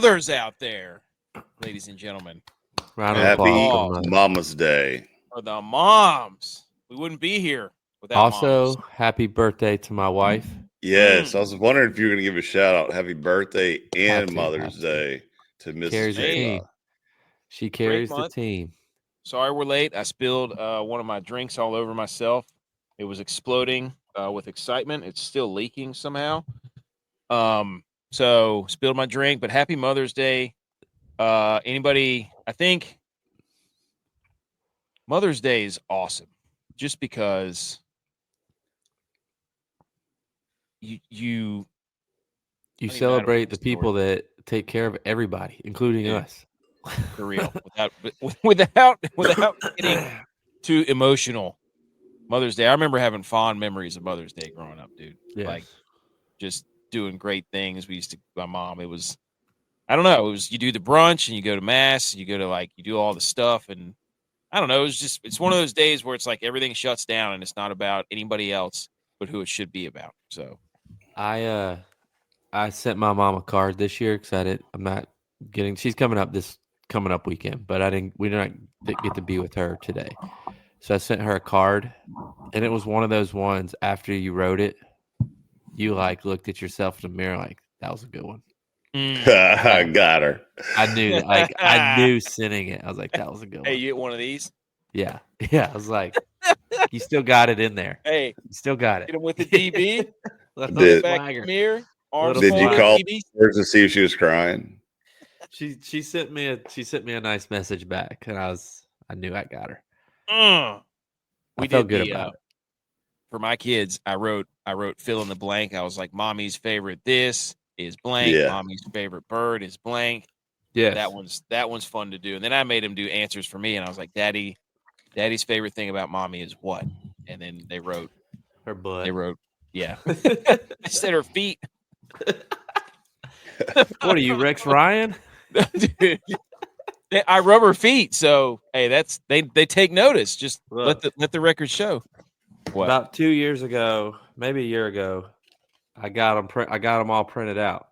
mothers out there, ladies and gentlemen. Round of Happy applause. Mama's Day. For the moms. We wouldn't be here without Also, moms. happy birthday to my wife. Yes, I was wondering if you were going to give a shout out. Happy birthday and Have Mother's to. Day to Mrs. Carries the J. team. She carries the team. Sorry we're late. I spilled one of my drinks all over myself. It was exploding with excitement. It's still leaking somehow. So spilled my drink, but happy Mother's Day. Anybody, I think Mother's Day is awesome just because you celebrate the people that take care of everybody, including us. For real. without getting too emotional. Mother's Day. I remember having fond memories of Mother's Day growing up, dude. Yes. Like just doing great things. We used to, my mom, it was, I don't know. It was, you do the brunch and you go to mass and you go to you do all the stuff. And I don't know. It's one of those days where it's like everything shuts down and it's not about anybody else, but who it should be about. So I sent my mom a card this year because I'm not getting, she's coming up weekend, but we didn't get to be with her today. So I sent her a card, and it was one of those ones after you wrote it, you looked at yourself in the mirror that was a good one. I got her. I knew I knew sending it. I was like, that was a good one. Hey, you get one of these? Yeah. I was like, you still got it in there. Hey, you still got it. Get him with the DB. Did you call her to see if she was crying? She sent me a nice message back, and I knew I got her. We felt good about it. For my kids, I wrote fill in the blank. I was like, mommy's favorite this is blank. Yeah. Mommy's favorite bird is blank. Yeah, that one's fun to do. And then I made him do answers for me, and I was like, Daddy's favorite thing about mommy is what? And then they wrote her butt. They wrote, yeah. I said her feet. What are you, Rex Ryan? Dude, I rub her feet, so hey, they take notice. Just let the record show. What? About 2 years ago, maybe a year ago, I got them all printed out.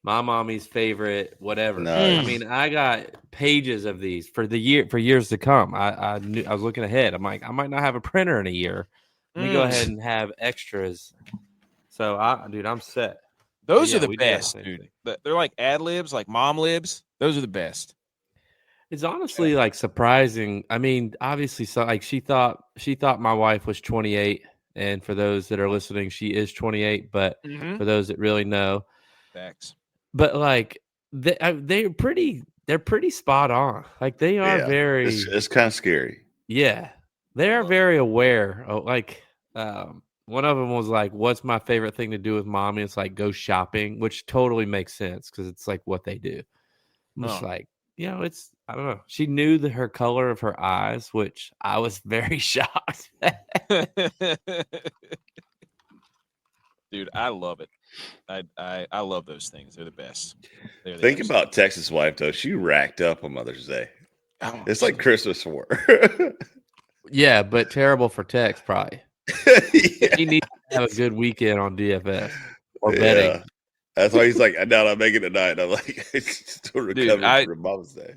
My mommy's favorite, whatever. Nice. I mean, I got pages of these for years to come. I knew I was looking ahead. I'm like, I might not have a printer in a year. Let me go ahead and have extras. So, I'm set. Those are the best, dude. They're like ad libs, like mom libs. Those are the best. It's honestly surprising. I mean, obviously, so she thought my wife was 28, and for those that are listening, she is 28. But for those that really know, facts. But they're pretty spot on. They are very. It's kind of scary. Yeah, they are very aware. One of them was like, "What's my favorite thing to do with mommy?" It's like go shopping, which totally makes sense because it's like what they do. I'm just it's, I don't know. She knew her color of her eyes, which I was very shocked. Dude, I love it. I love those things. They're the best. Think about Texas' wife though. She racked up on Mother's Day. Oh, it's like Christmas for her. Yeah, but terrible for Tex probably. Yeah. He needs to have a good weekend on DFS or betting. That's why he's like, I doubt I'm making it tonight. I'm like, still recovering from Mother's Day.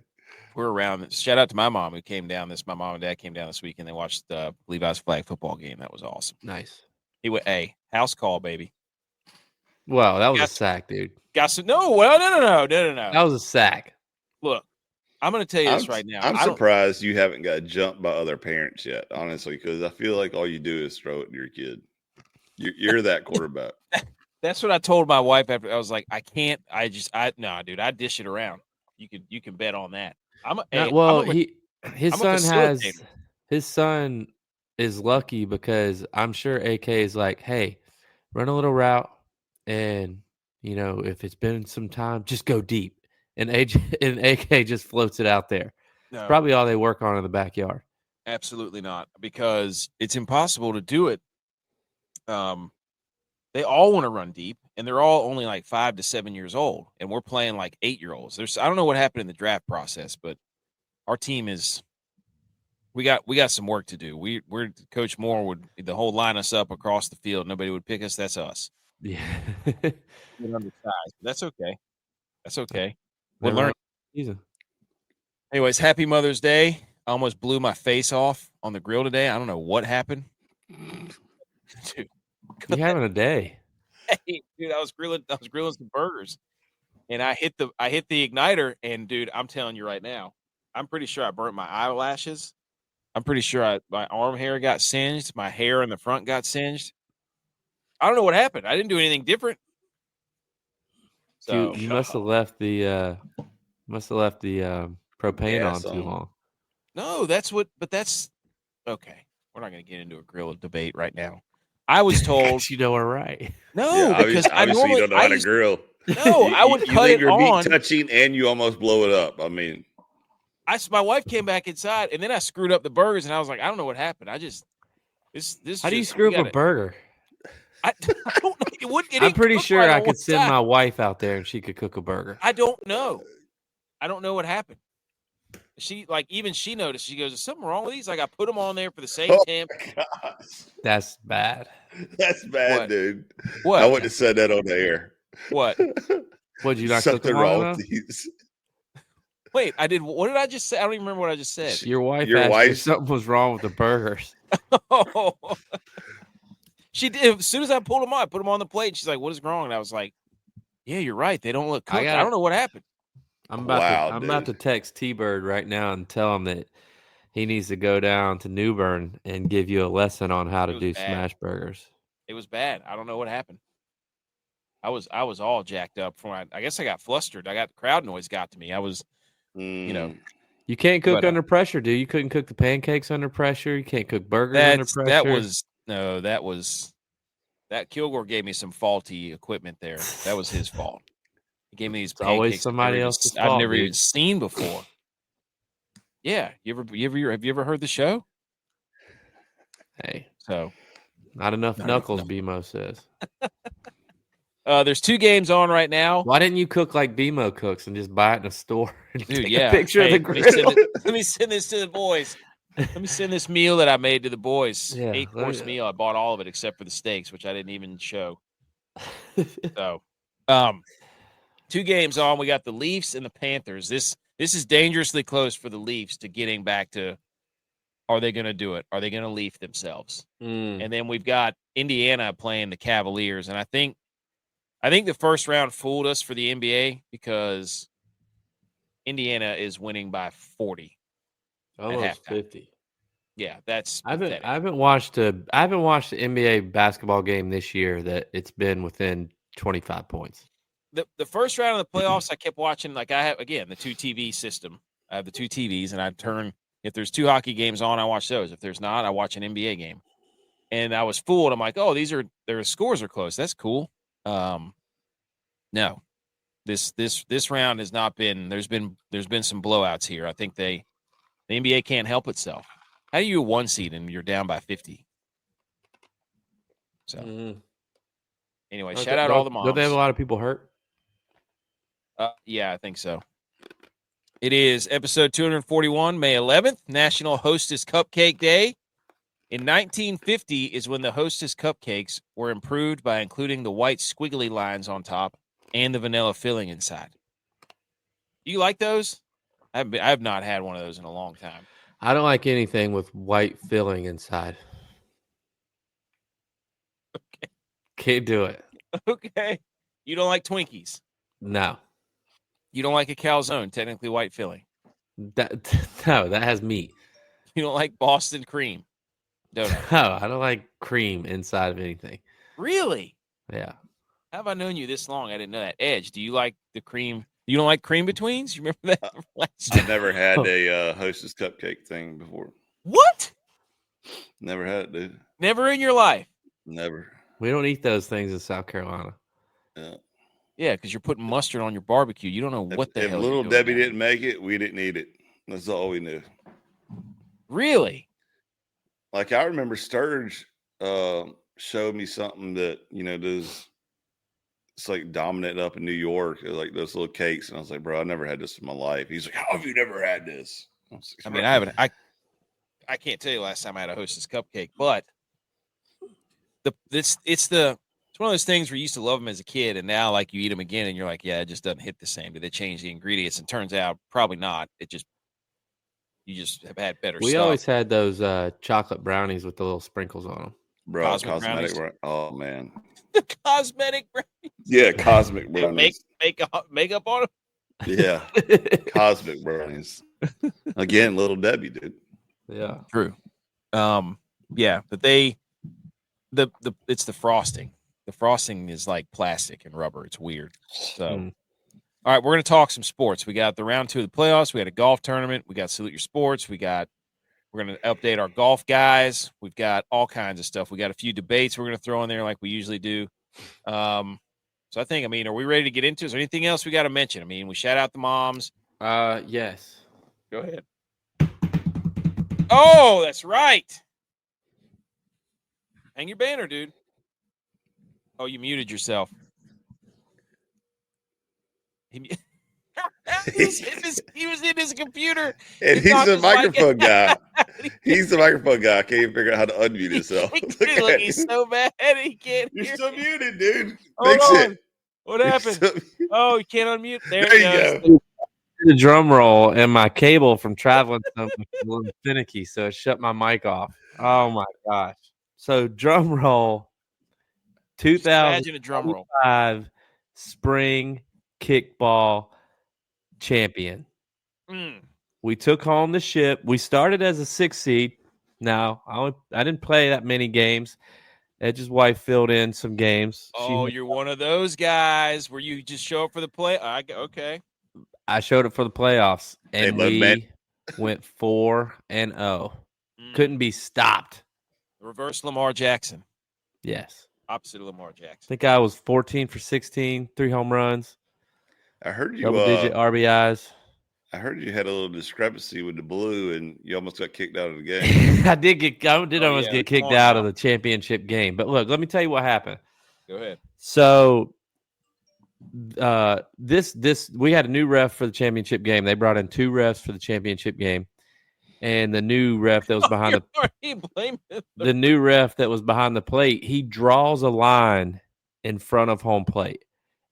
We're around. Shout out to my mom who came down. My mom and dad came down this weekend. They watched the Levi's flag football game. That was awesome. Nice. He went, hey, house call, baby. Wow, that was a sack, dude. No. That was a sack. Look, I'm going to tell you this right now. I'm surprised you haven't got jumped by other parents yet, honestly, because I feel like all you do is throw it to your kid. You're that quarterback. That's what I told my wife after. I was like, I can't. No, dude. I dish it around. You can bet on that. His son is lucky because I'm sure AK is like, hey, run a little route, and if it's been some time, just go deep. And AK just floats it out there. No. Probably all they work on in the backyard. Absolutely not, because it's impossible to do it. They all want to run deep, and they're all only like 5 to 7 years old, and we're playing like 8-year-olds. I don't know what happened in the draft process, but our team is. We got some work to do. We're Coach Moore would the whole line us up across the field. Nobody would pick us. That's us. Yeah, We're undersized. That's okay. We'll Never learn. season. Anyways, happy Mother's Day. I almost blew my face off on the grill today. I don't know what happened. Dude, You having a day? hey, dude, I was grilling some burgers, and I hit the igniter, and dude, I'm telling you right now, I'm pretty sure I burnt my eyelashes. I'm pretty sure my arm hair got singed. My hair in the front got singed. I don't know what happened. I didn't do anything different. So You must have left the propane Yeah, on too long. no, that's okay. We're not going to get into a grill debate right now. I was told You know we're right. no because I obviously normally you don't know how to grill. No, I would you cut leave it your meat on. touching and you almost blow it up. I mean, My wife came back inside, and then I screwed up the burgers, and I was like, I don't know what happened. I just this. How do you screw up a burger? I don't know. It wouldn't. I'm pretty sure right I could send my wife out there and she could cook a burger. I don't know. I don't know what happened. She even she noticed. She goes, "Is something wrong with these?" Like I put them on there for the same temp. That's bad. That's bad, What? dude. What? I wouldn't have said that on the air. What? Would you not cook Something them long wrong enough? with these. Wait, I did. What did I just say? I don't even remember what I just said. Your wife asked you if something was wrong with the burgers. Oh. She did. As soon as I pulled them on, I put them on the plate. She's like, "What is wrong?" And I was like, "Yeah, you're right. They don't look cooked. I don't know what happened." I'm about to text T-Bird right now and tell him that he needs to go down to New Bern and give you a lesson on how to do smash burgers. It was bad. I don't know what happened. I was all jacked up I guess I got flustered. The crowd noise got to me. I was, You can't cook under pressure, dude. You couldn't cook the pancakes under pressure. You can't cook burgers under pressure. That Kilgore gave me some faulty equipment there. That was his fault. He gave me these pancakes always somebody else's fault, I've never even seen before. Yeah, have you ever heard the show? Hey, so not enough knuckles, BMO says. There's 2 games on right now. Why didn't you cook like BMO cooks and just buy it in a store and Dude, take a picture of the grill? Let me send this to the boys. Let me send this meal that I made to the boys. Yeah, 8-course meal. I bought all of it except for the steaks, which I didn't even show. So, 2 games on. We got the Leafs and the Panthers. This is dangerously close for the Leafs to getting back to. Are they going to do it? Are they going to Leaf themselves? And then we've got Indiana playing the Cavaliers, and I think the first round fooled us for the NBA because Indiana is winning by 40. Almost 50. Yeah, that's I haven't watched the NBA basketball game this year that it's been within 25 points. The first round of the playoffs, I kept watching. Like I have again the 2 TV system. I have the 2 TVs, and I turn if there's 2 hockey games on, I watch those. If there's not, I watch an NBA game. And I was fooled. I'm like, oh, their scores are close. That's cool. No, this round has not been. There's been some blowouts here. I think the NBA can't help itself. How do you 1 seed and you're down by 50? So anyway, shout out all the moms. Don't they have a lot of people hurt? Yeah, I think so. It is episode 241, May 11th, National Hostess Cupcake Day. In 1950 is when the Hostess cupcakes were improved by including the white squiggly lines on top and the vanilla filling inside. Do you like those? I have not had one of those in a long time. I don't like anything with white filling inside. Okay. Can't do it. Okay. You don't like Twinkies? No. You don't like a calzone, technically white filling? That has meat. You don't like Boston cream? Donut? No, I don't like cream inside of anything. Really? Yeah. How have I known you this long? I didn't know that. Edge, do you like the cream? You don't like cream betweens? You remember that? I've never had a Hostess cupcake thing before. What? Never had it, dude. Never in your life? Never. We don't eat those things in South Carolina. Yeah. Yeah, because you're putting mustard on your barbecue. You don't know what the hell. If little Debbie didn't make it, we didn't eat it. That's all we knew. Really? Like I remember Sturge showed me something that it's like dominant up in New York, like those little cakes, and I was like, bro, I never had this in my life. He's like, how have you never had this? I mean, I haven't. I can't tell you last time I had a Hostess cupcake, but it's It's one of those things where you used to love them as a kid, and now like you eat them again, and you're like, yeah, it just doesn't hit the same. Did they change the ingredients? And turns out probably not. You just have had better We stuff. always had those chocolate brownies with the little sprinkles on them. Bro, Cosmic brownies. Oh man. The cosmetic brownies. Yeah, cosmic brownies. Makeup on them. Yeah. Cosmic brownies. Again, little Debbie, dude. Yeah. True. Yeah, but it's the frosting. The frosting is like plastic and rubber. It's weird. So all right, we're going to talk some sports. We got the round 2 of the playoffs. We had a golf tournament. We got Salute Your Sports. We're going to update our golf guys. We've got all kinds of stuff. We got a few debates we're going to throw in there like we usually do. So I think, are we ready to get into it? Is there anything else we got to mention? We shout out the moms. Yes. Go ahead. Oh, that's right. Hang your banner, dude. Oh, you muted yourself. He was in his computer. And he's a microphone guy. He's the microphone guy. I can't even figure out how to unmute himself. Look, he's so mad he can't hear. You're still muted, dude. Hold Fix on. it. What happened? Oh, you can't unmute. There you go. go. The drum roll and my cable from traveling was a little finicky, so it shut my mic off. Oh my gosh. So drum roll. Imagine a drum roll. 2005 spring kickball champion. We took home the ship. We started as a 6 seed. Now, I didn't play that many games. Edge's wife filled in some games. Oh, you're one of those guys where you just show up for the play. Okay. I showed up for the playoffs, and we went 4-0. Couldn't be stopped. Reverse Lamar Jackson. Yes. Opposite of Lamar Jackson. I think I was 14 for 16, 3 home runs. I heard you double-digit RBIs. I heard you had a little discrepancy with the blue, and you almost got kicked out of the game. I did almost get kicked out of the championship game. But look, let me tell you what happened. Go ahead. So this we had a new ref for the championship game. They brought in 2 refs for the championship game. And the new ref that was behind the new ref that was behind the plate, he draws a line in front of home plate.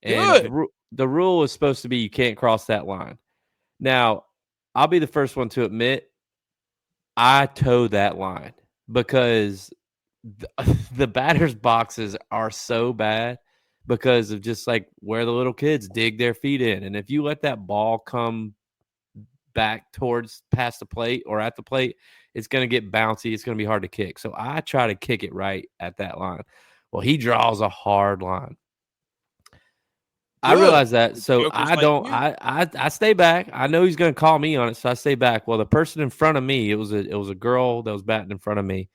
And the rule is supposed to be you can't cross that line. Now, I'll be the first one to admit I toe that line because the batter's boxes are so bad because of just like where the little kids dig their feet in. And if you let that ball come back towards past the plate or at the plate, it's going to get bouncy. It's going to be hard to kick. So I try to kick it right at that line. Well, he draws a hard line. I realize that. So I stay back. I know he's going to call me on it. So I stay back. Well, the person in front of me, it was a girl that was batting in front of me.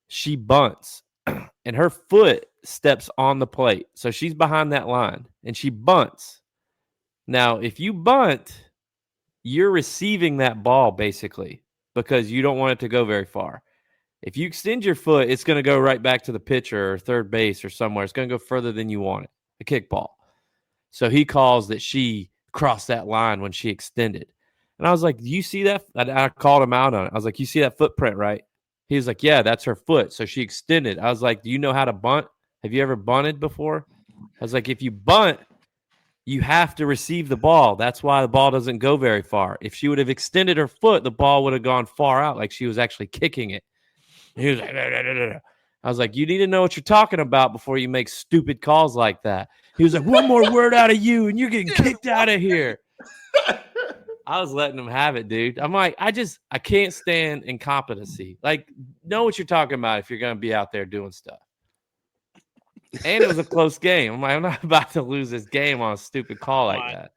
She bunts and her foot steps on the plate. So she's behind that line and she bunts. Now, if you bunt, you're receiving that ball basically because you don't want it to go very far. If you extend your foot, it's going to go right back to the pitcher or third base or somewhere. It's going to go further than you want it, a kickball. So he calls that she crossed that line when she extended. And I was like, do you see that? I called him out on it. I was like, you see that footprint, right? He was like, yeah, that's her foot. So she extended. I was like, do you know how to bunt? Have you ever bunted before? I was like, if you bunt, you have to receive the ball. That's why the ball doesn't go very far. If she would have extended her foot, the ball would have gone far out like she was actually kicking it. And he was like, I was like, you need to know what you're talking about before you make stupid calls like that. He was like, one more word out of you and you're getting kicked out of here. I was letting him have it, dude. I'm like, I can't stand incompetency. Like, know what you're talking about if you're going to be out there doing stuff. And it was a close game. I'm like, I'm not about to lose this game on a stupid call like that.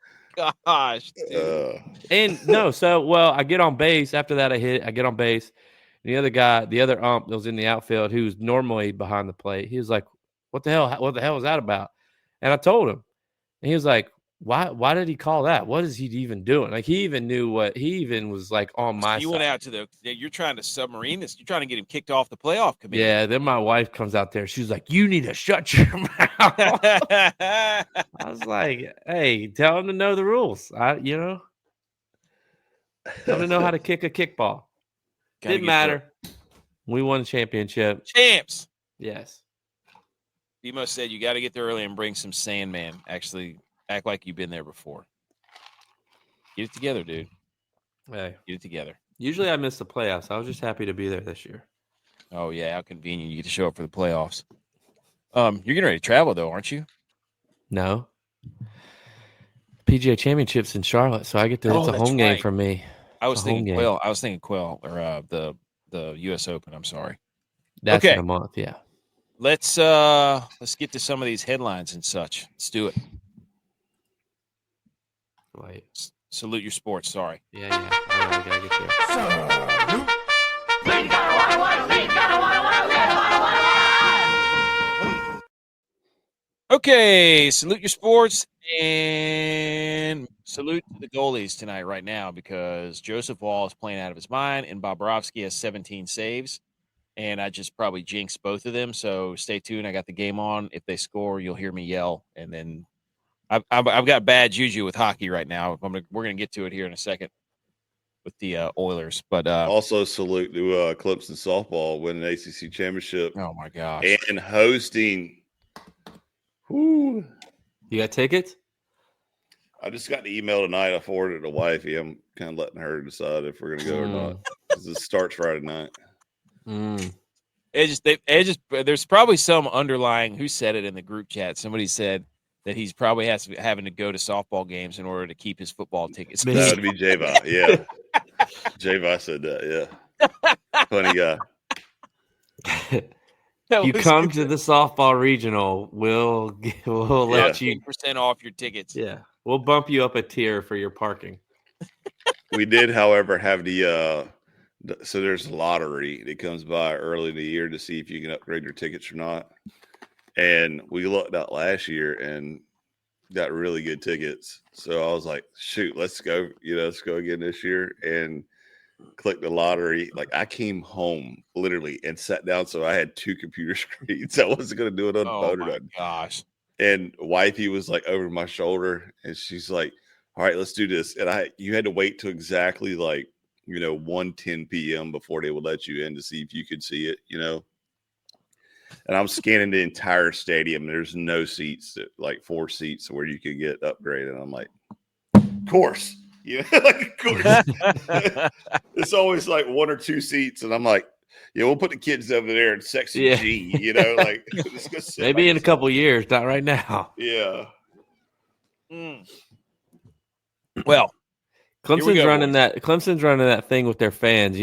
Gosh, dude. And no, I get on base. After that, I get on base. And the other ump that was in the outfield, who's normally behind the plate, he was like, what the hell was that about? And I told him. And he was like, why did he call that? What is he even doing? Like, he even was like on my side. You went out you're trying to submarine this. You're trying to get him kicked off the playoff committee. Yeah, then my wife comes out there. She's like, you need to shut your mouth. I was like, hey, tell him to know the rules. Tell him to know how to kick a kickball. Didn't matter. We won a championship. Champs. Yes. BMO said you got to get there early and bring some Sandman. Actually, act like you've been there before. Get it together, dude. Hey, get it together. Usually I miss the playoffs. I was just happy to be there this year. Oh yeah, how convenient you get to show up for the playoffs. You're getting ready to travel though, aren't you? No. PGA Championships in Charlotte, so I get to. It's a home game for me. I was thinking Quail. I was thinking Quail or the U.S. Open. I'm sorry. That's in a month. Yeah. Let's get to some of these headlines and such. Let's do it. Wait. Salute your sports. Sorry. Yeah. All right, I gotta get there. Okay, salute your sports and salute the goalies tonight right now because Joseph Wall is playing out of his mind and Bobrovsky has 17 saves. And I just probably jinxed both of them. So stay tuned. I got the game on. If they score, you'll hear me yell. And then I've got bad juju with hockey right now. We're going to get to it here in a second with the Oilers. But also salute to Clemson softball winning the ACC championship. Oh my gosh! And hosting. Whoo. You got tickets? I just got the email tonight. I forwarded it to wifey. I'm kind of letting her decide if we're going to go or not. This starts Friday night. There's probably some underlying. Who said it in the group chat? Somebody said that he's probably having to go to softball games in order to keep his football tickets. That would be G.U.Y.S. Yeah, G.U.Y.S said that. Yeah, funny guy. You come to the softball regional, we'll let you 10% off your tickets. Yeah, we'll bump you up a tier for your parking. We did, however, have so there's a lottery that comes by early in the year to see if you can upgrade your tickets or not. And we looked out last year and got really good tickets. So I was like, shoot, let's go. Let's go again this year. And clicked the lottery. Like I came home literally and sat down. So I had 2 computer screens. I wasn't going to do it on the phone or nothing. Gosh. And wifey was like over my shoulder and she's like, all right, let's do this. And you had to wait till exactly like, 1:10 p.m. before they would let you in to see if you could see it, And I'm scanning the entire stadium. There's no seats, like 4 seats where you could get upgraded. And I'm like, of course. Of course. It's always like 1 or 2 seats. And I'm like, yeah, we'll put the kids over there in section G, like maybe in a couple years, not right now. Yeah. Well, Clemson's running that thing with their fans,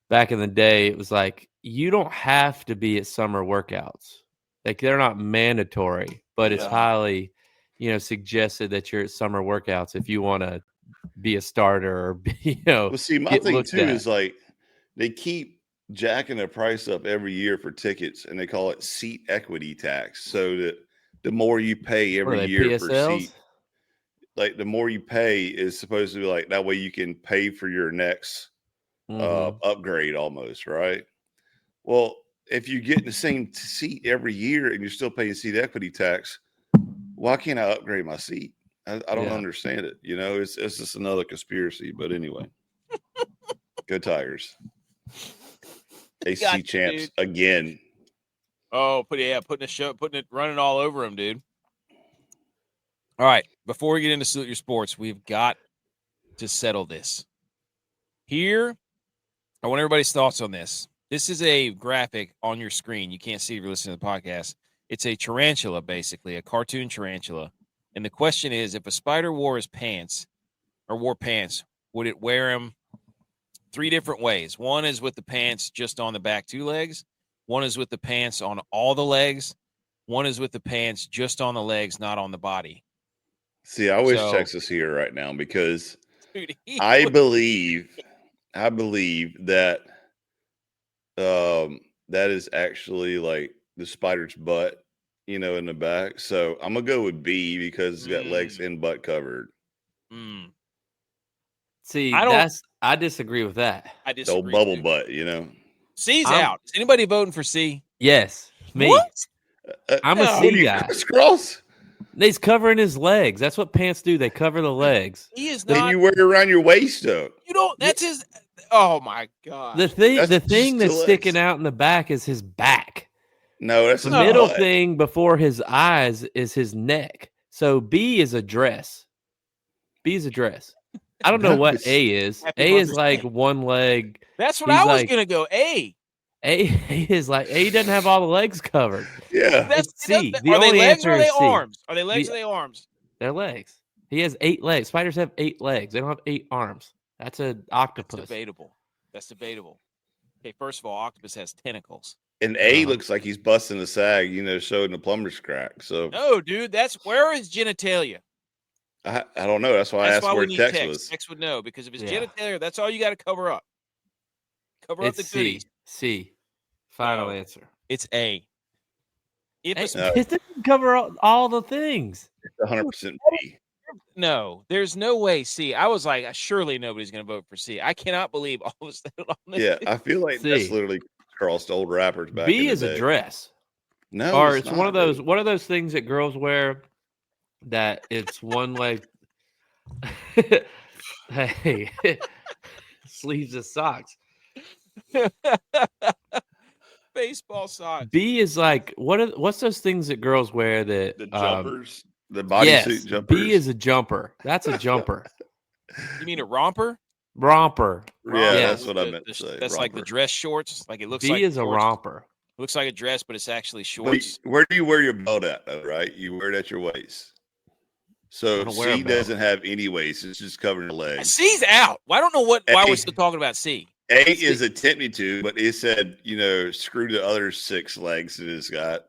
back in the day, it was like, you don't have to be at summer workouts. Like they're not mandatory, but it's highly, suggested that you're at summer workouts if you want to be a starter or Well, see, my thing too is like they keep jacking the price up every year for tickets and they call it seat equity tax. So that the more you pay every year PSLs? For seat, like the more you pay is supposed to be like that way you can pay for your next upgrade almost, right? Well, if you get the same seat every year and you're still paying seat equity tax, why can't I upgrade my seat? I don't understand it. It's just another conspiracy. But anyway, go Tigers. ACC champs again. Oh, putting it running all over them, dude. All right, before we get into Salute Your Sports, we've got to settle this. Here, I want everybody's thoughts on this. This is a graphic on your screen. You can't see if you're listening to the podcast. It's a tarantula, basically, a cartoon tarantula. And the question is, if a spider wore pants, would it wear them 3 different ways? One is with the pants just on the back 2 legs. One is with the pants on all the legs. One is with the pants just on the legs, not on the body. See, I wish Texas here right now because I believe that that is actually like the spider's butt, in the back. So I'm gonna go with B because it's got legs and butt covered. See, I disagree with that. I disagree. The old bubble butt, C's out. Is anybody voting for C? Yes, me. What? I'm a C guy. Cross. He's covering his legs. That's what pants do. They cover the legs. He is not. Then you wear it around your waist, though. You don't. That's his. Oh my god. The thing that's sticking out in the back is his back. No, that's The his middle butt. thing before his eyes is his neck. So B is a dress. B is a dress. I don't know No, what it's- A is. Happy A is Mother's like Day. one leg. That's what He's I was like- gonna go. A. A is like A doesn't have all the legs covered. Yeah. It's C. The Are they only legs or answer are they is C. arms? Are they legs The- or are they arms? They're legs. He has 8 legs. Spiders have 8 legs. They don't have 8 arms. That's an That's octopus. debatable. That's debatable. Okay, first of all, octopus has tentacles. And A Uh-huh. looks like he's busting a sag, showing the plumber's crack. So No, dude, that's where is genitalia? I don't know. That's why I That's asked why where we need text text. was. Text would know because if it's Yeah. genitalia, that's all you got to cover up. Cover up It's the C. goodies. C. Final No. answer. It's A. If It a, doesn't cover all the things. It's 100% B. no, there's no way C. I was like, surely nobody's going to vote for C. I cannot believe all of us that on this. Yeah, I feel like that's C. literally crossed old rappers back B in the is day. a dress. No, Or it's one not, of those dude. one of those things that girls wear that it's one leg. Hey, sleeves of socks. Baseball socks. B is like what's those things that girls wear that The jumpers, the bodysuit yes, jumpers. B is a jumper. That's a jumper. You mean a romper? Romper. Yeah, Yeah. that's what I meant to say. That's like the romper. dress shorts. Like it looks B like is a shorts. romper. Looks like a dress, but it's actually But shorts. where do you wear your belt at, though, right? You wear it at your waist. So I don't wear a C belt. doesn't have any waist. It's just covering the legs. C's out. Well, I don't know why A. we're still talking about C. A is attempting to, but it said, screw the other 6 legs that it's got.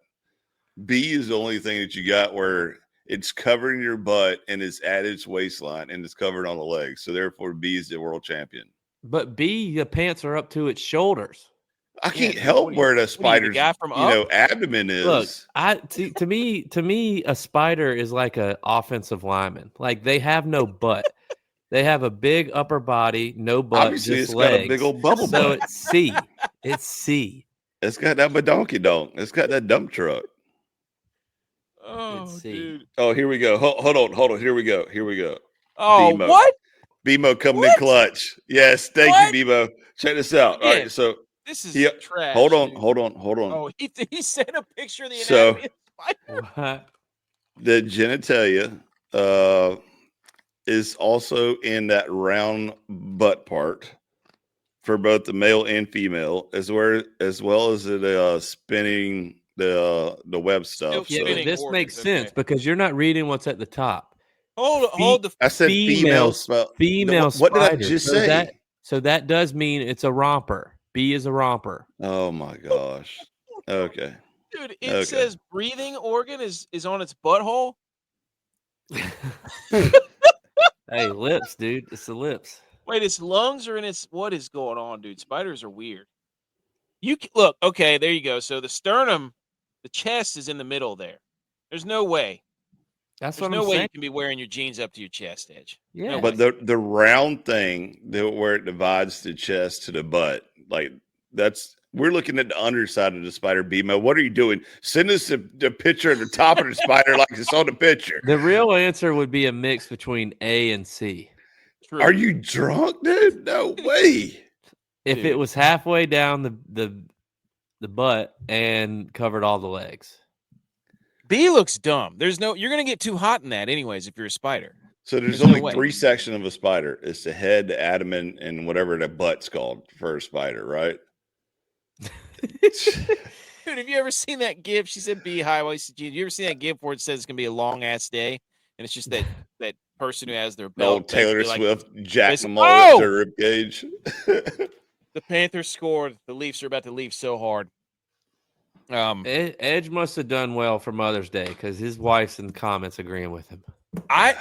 B is the only thing that you got where it's covering your butt and it's at its waistline and it's covered on the legs. So therefore, B is the world champion. But B, the pants are up to its shoulders. I can't dude, help what are you- where the what are you, the spider's guy from Up? abdomen is. Look, to me, a spider is like an offensive lineman. Like they have no butt. They have a big upper body, no butt, Obviously, just it's legs. got a big old bubble So butt. it's C. It's C. It's got that badonkey donk. It's got that dump truck. Oh, C. dude. Oh, here we go. Hold on. Here we go. Oh, B-Mo. what? BMO coming What? in clutch. Yes, thank What? you, BMO. Check this out. All Again, right, so This is Yeah, trash. hold on. Oh, he sent a picture of the So- anatomy of the spider. What? The genitalia is also in that round butt part for both the male and female, as well as it spinning the web stuff. Still So spinning. This organs, makes okay. sense because you're not reading what's at the top. Hold the. I said female. Female What did I spider. just So say? So that does mean it's a romper. B is a romper. Oh my gosh. Okay. Dude, it Okay. says breathing organ is on its butthole. Hey, lips, dude. It's the lips. Wait, its lungs are in its. What is going on, dude? Spiders are weird. Look. Okay, there you go. So the sternum, the chest is in the middle there. There's no way. That's There's what no I'm way saying. you can be wearing your jeans up to your chest edge. Yeah. But the round thing where it divides the chest to the butt, like we're looking at the underside of the spider. BMO, what are you doing? Send us the picture of the top of the spider like it's on the picture. The real answer would be a mix between A and C. True. Are you drunk, dude? No way. If it Dude. was halfway down the butt and covered all the legs. B looks dumb. You're gonna get too hot in that anyways if you're a spider. So there's There's no only way. 3 sections of a spider. It's the head, the abdomen, and whatever the butt's called for a spider, right? Dude, have you ever seen that GIF? She said B high waisted jeans. You ever seen that GIF where it says it's gonna be a long ass day, and it's just that person who has their The belt. old Taylor basically like, Swift jacked it's- them all up Oh! to rib cage. the Panthers scored. The Leafs are about to leave so hard. Edge must have done well for Mother's Day because his wife's in the comments agreeing with him. I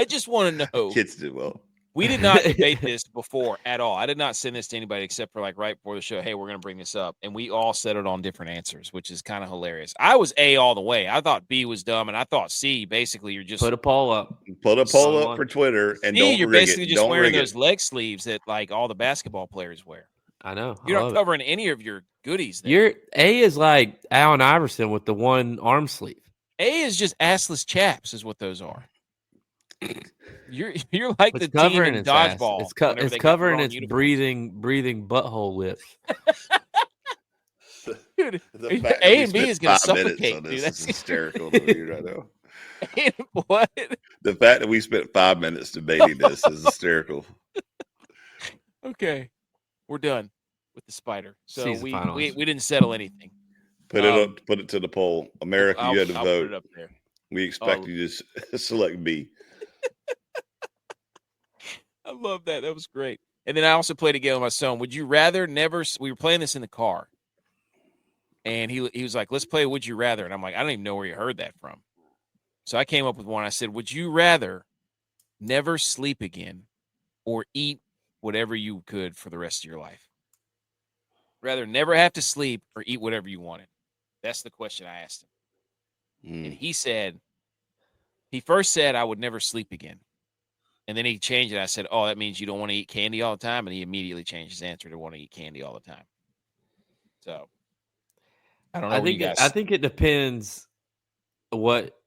just want to know. Kids did well. We did not debate this before at all. I did not send this to anybody except for like right before the show. Hey, we're going to bring this up. And we all settled on different answers, which is kind of hilarious. I was A all the way. I thought B was dumb. And I thought C, basically, you're just. Put a poll up. Put a poll Someone- up for Twitter and C, don't you're rig basically it. just Don't wearing rig those it. leg sleeves that like all the basketball players wear. I know. I You're love not it. covering any of your goodies there. Your A is like Allen Iverson with the one arm sleeve. A is just assless chaps, is what those are. You're like It's the team covering in its ass. dodgeball. It's whenever they got covering wrong its uniforms. breathing butthole lips. dude. The fact that A we and B spent is gonna 5 minutes suffocate, on dude. this is That's hysterical to me right now. what? The fact that we spent 5 minutes debating this is hysterical. Okay, we're done with the spider. So Season we finals. didn't settle anything. Put it up. Put it to the poll. America, you had to I'll vote. put it up there. We expect you to select B. I love that. That was great. And then I also played a game with my son. Would you rather never? We were playing this in the car, and he was like, "Let's play Would You Rather," and I'm like, "I don't even know where you heard that from." So I came up with one. I said, "Would you rather never sleep again, or eat whatever you could for the rest of your life? Rather never have to sleep or eat whatever you wanted." That's the question I asked him, and he said, he first said, "I would never sleep again." And then he changed it. I said, "Oh, that means you don't want to eat candy all the time?" And he immediately changed his answer to want to eat candy all the time. So I don't know. I think it depends what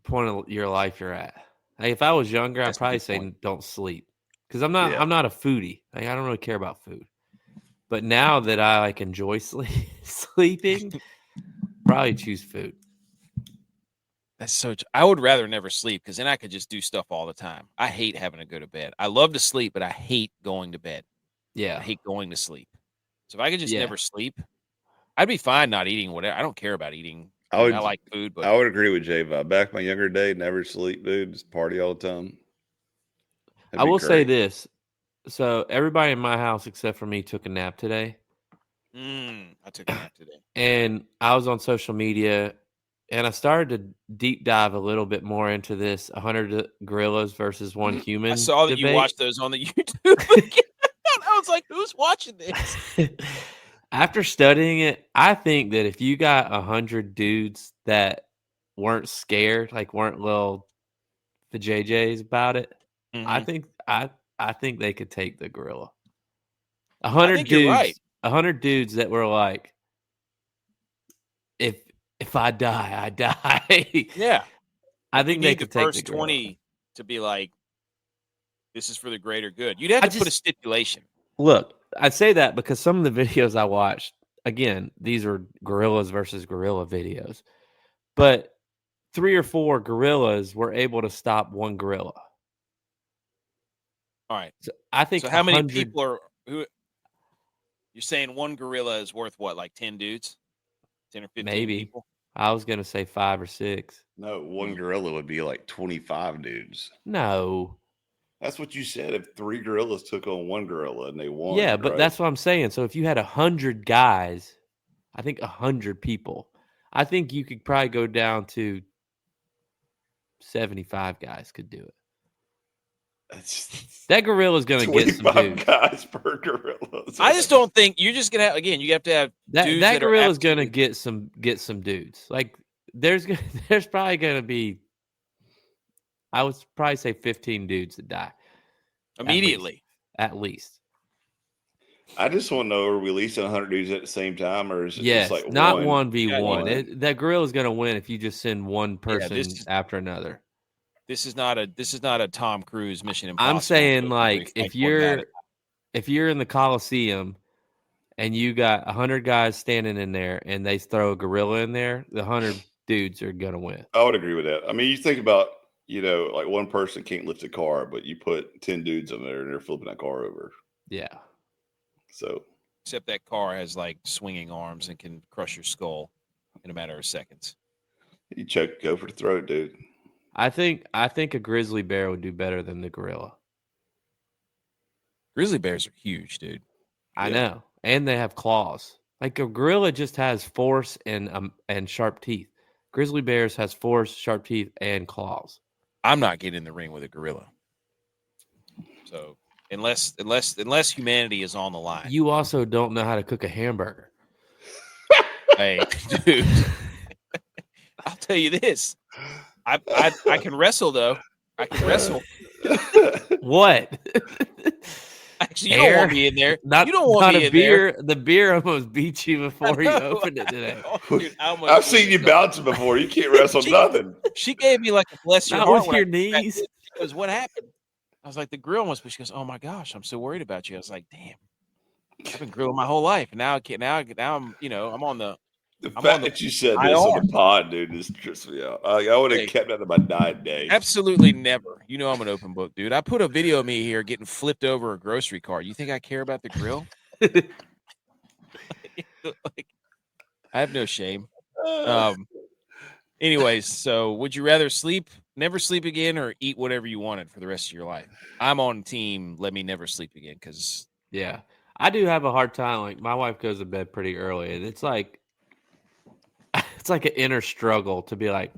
point of your life you're at. Like if I was younger, I'd probably say don't sleep because I'm not a foodie. Like I don't really care about food. But now that I like enjoy sleeping, probably choose food. That's so. I would rather never sleep because then I could just do stuff all the time. I hate having to go to bed. I love to sleep, but I hate going to bed. Yeah, I hate going to sleep. So if I could just never sleep, I'd be fine not eating whatever. I don't care about eating. I like food, but I would agree with J-Vibe. Back in my younger day, never sleep, dude. Just party all the time. I will say this. So everybody in my house except for me took a nap today. I took a nap today. And I was on social media and I started to deep dive a little bit more into this 100 gorillas versus one human. I saw that debate. You watched those on the YouTube. I was like, who's watching this? After studying it, I think that if you got 100 dudes that weren't scared, like weren't little the JJs about it, I think they could take the gorilla. 100 dudes, you're right. 100 dudes that were like, if I die, I die. Yeah, I think they could the take first the gorilla. 20 to be like, this is for the greater good. You'd have to put a stipulation. Look, I say that because some of the videos I watched, again, these are gorillas versus gorilla videos, but 3 or 4 gorillas were able to stop one gorilla. All right. So I think. So how many people are who? You're saying one gorilla is worth what, like 10 dudes, 10 or 15 maybe people? I was gonna say 5 or 6. No, one gorilla would be like 25 dudes. No. That's what you said. If 3 gorillas took on one gorilla and they won. Yeah, but that's what I'm saying. So if you had 100 guys, I think 100 people, I think you could probably go down to 75 guys could do it. That gorilla is going to get some dudes. 25 guys per gorilla. I just don't think you're just gonna have. Again, you have to have that gorilla is going to get some dudes. Like there's probably going to be, I would probably say 15 dudes that die immediately. At least. I just want to know: are we releasing 100 dudes at the same time, or is it just like not one 1v1? That gorilla is going to win if you just send one person after another. This is not a Tom Cruise Mission Impossible. I'm saying like if you're in the Coliseum and you got 100 guys standing in there and they throw a gorilla in there, the 100 dudes are gonna win. I would agree with that. I mean, you think about, like one person can't lift a car, but you put 10 dudes in there and they're flipping that car over. Yeah. So except that car has like swinging arms and can crush your skull in a matter of seconds. You go for the throat, dude. I think a grizzly bear would do better than the gorilla. Grizzly bears are huge, dude. I know, and they have claws. Like a gorilla just has force and sharp teeth. Grizzly bears has force, sharp teeth, and claws. I'm not getting in the ring with a gorilla. So unless humanity is on the line, you also don't know how to cook a hamburger. Hey, dude, I'll tell you this. I can wrestle though. I can wrestle. What? Actually, you don't want me in there. You don't want me in there. There. The beer almost beat you before you opened it today. Dude, I've seen you bouncing before. You can't wrestle nothing. She gave me like a bless your Not heart. with your knees. She goes, "What happened?" I was like, "The grill was." But she goes, "Oh my gosh, I'm so worried about you." I was like, "Damn, I've been grilling my whole life, and now I'm I'm on the The I'm fact that you said this on the pod, dude, just trips me out. I would have kept that to my dying day. Absolutely never. You know I'm an open book, dude. I put a video of me here getting flipped over a grocery cart. You think I care about the grill? Like, I have no shame. Anyways, so would you rather never sleep again, or eat whatever you wanted for the rest of your life? I'm on team let me never sleep again, because Yeah. I do have a hard time. Like, my wife goes to bed pretty early, and it's like an inner struggle to be like,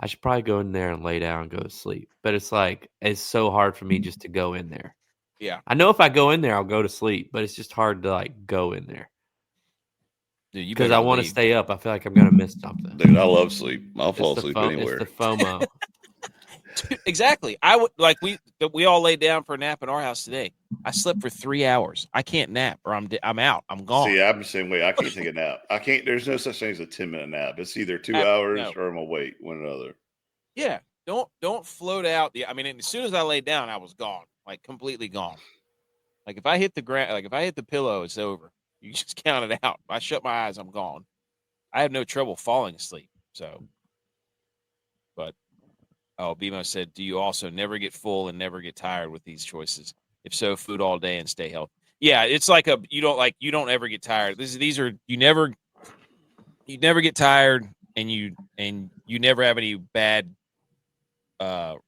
I should probably go in there and lay down and go to sleep. But it's like, it's so hard for me just to go in there. yeah, I know if I go in there, I'll go to sleep, but it's just hard to like go in there. dude, you Because better I want to leave. stay up. I feel like I'm going to miss something. Dude, I love sleep. I'll fall asleep anywhere. It's the FOMO. Dude, exactly. I would like we all laid down for a nap in our house today. I slept for 3 hours. I can't nap, or I'm out. I'm gone. See, I'm the same way. I can't take a nap. I can't. There's no such thing as a 10-minute nap. It's either 2 hours no. or I'm awake. One or another. Yeah, don't float out. I mean, as soon as I laid down, I was gone, like completely gone. Like if I hit the ground, like if I hit the pillow, it's over. You just count it out. If I shut my eyes, I'm gone. I have no trouble falling asleep. So, but BMO said, do you also never get full and never get tired with these choices? If so, food all day and stay healthy. Yeah, it's like you don't ever get tired. These are you never get tired, and you never have any bad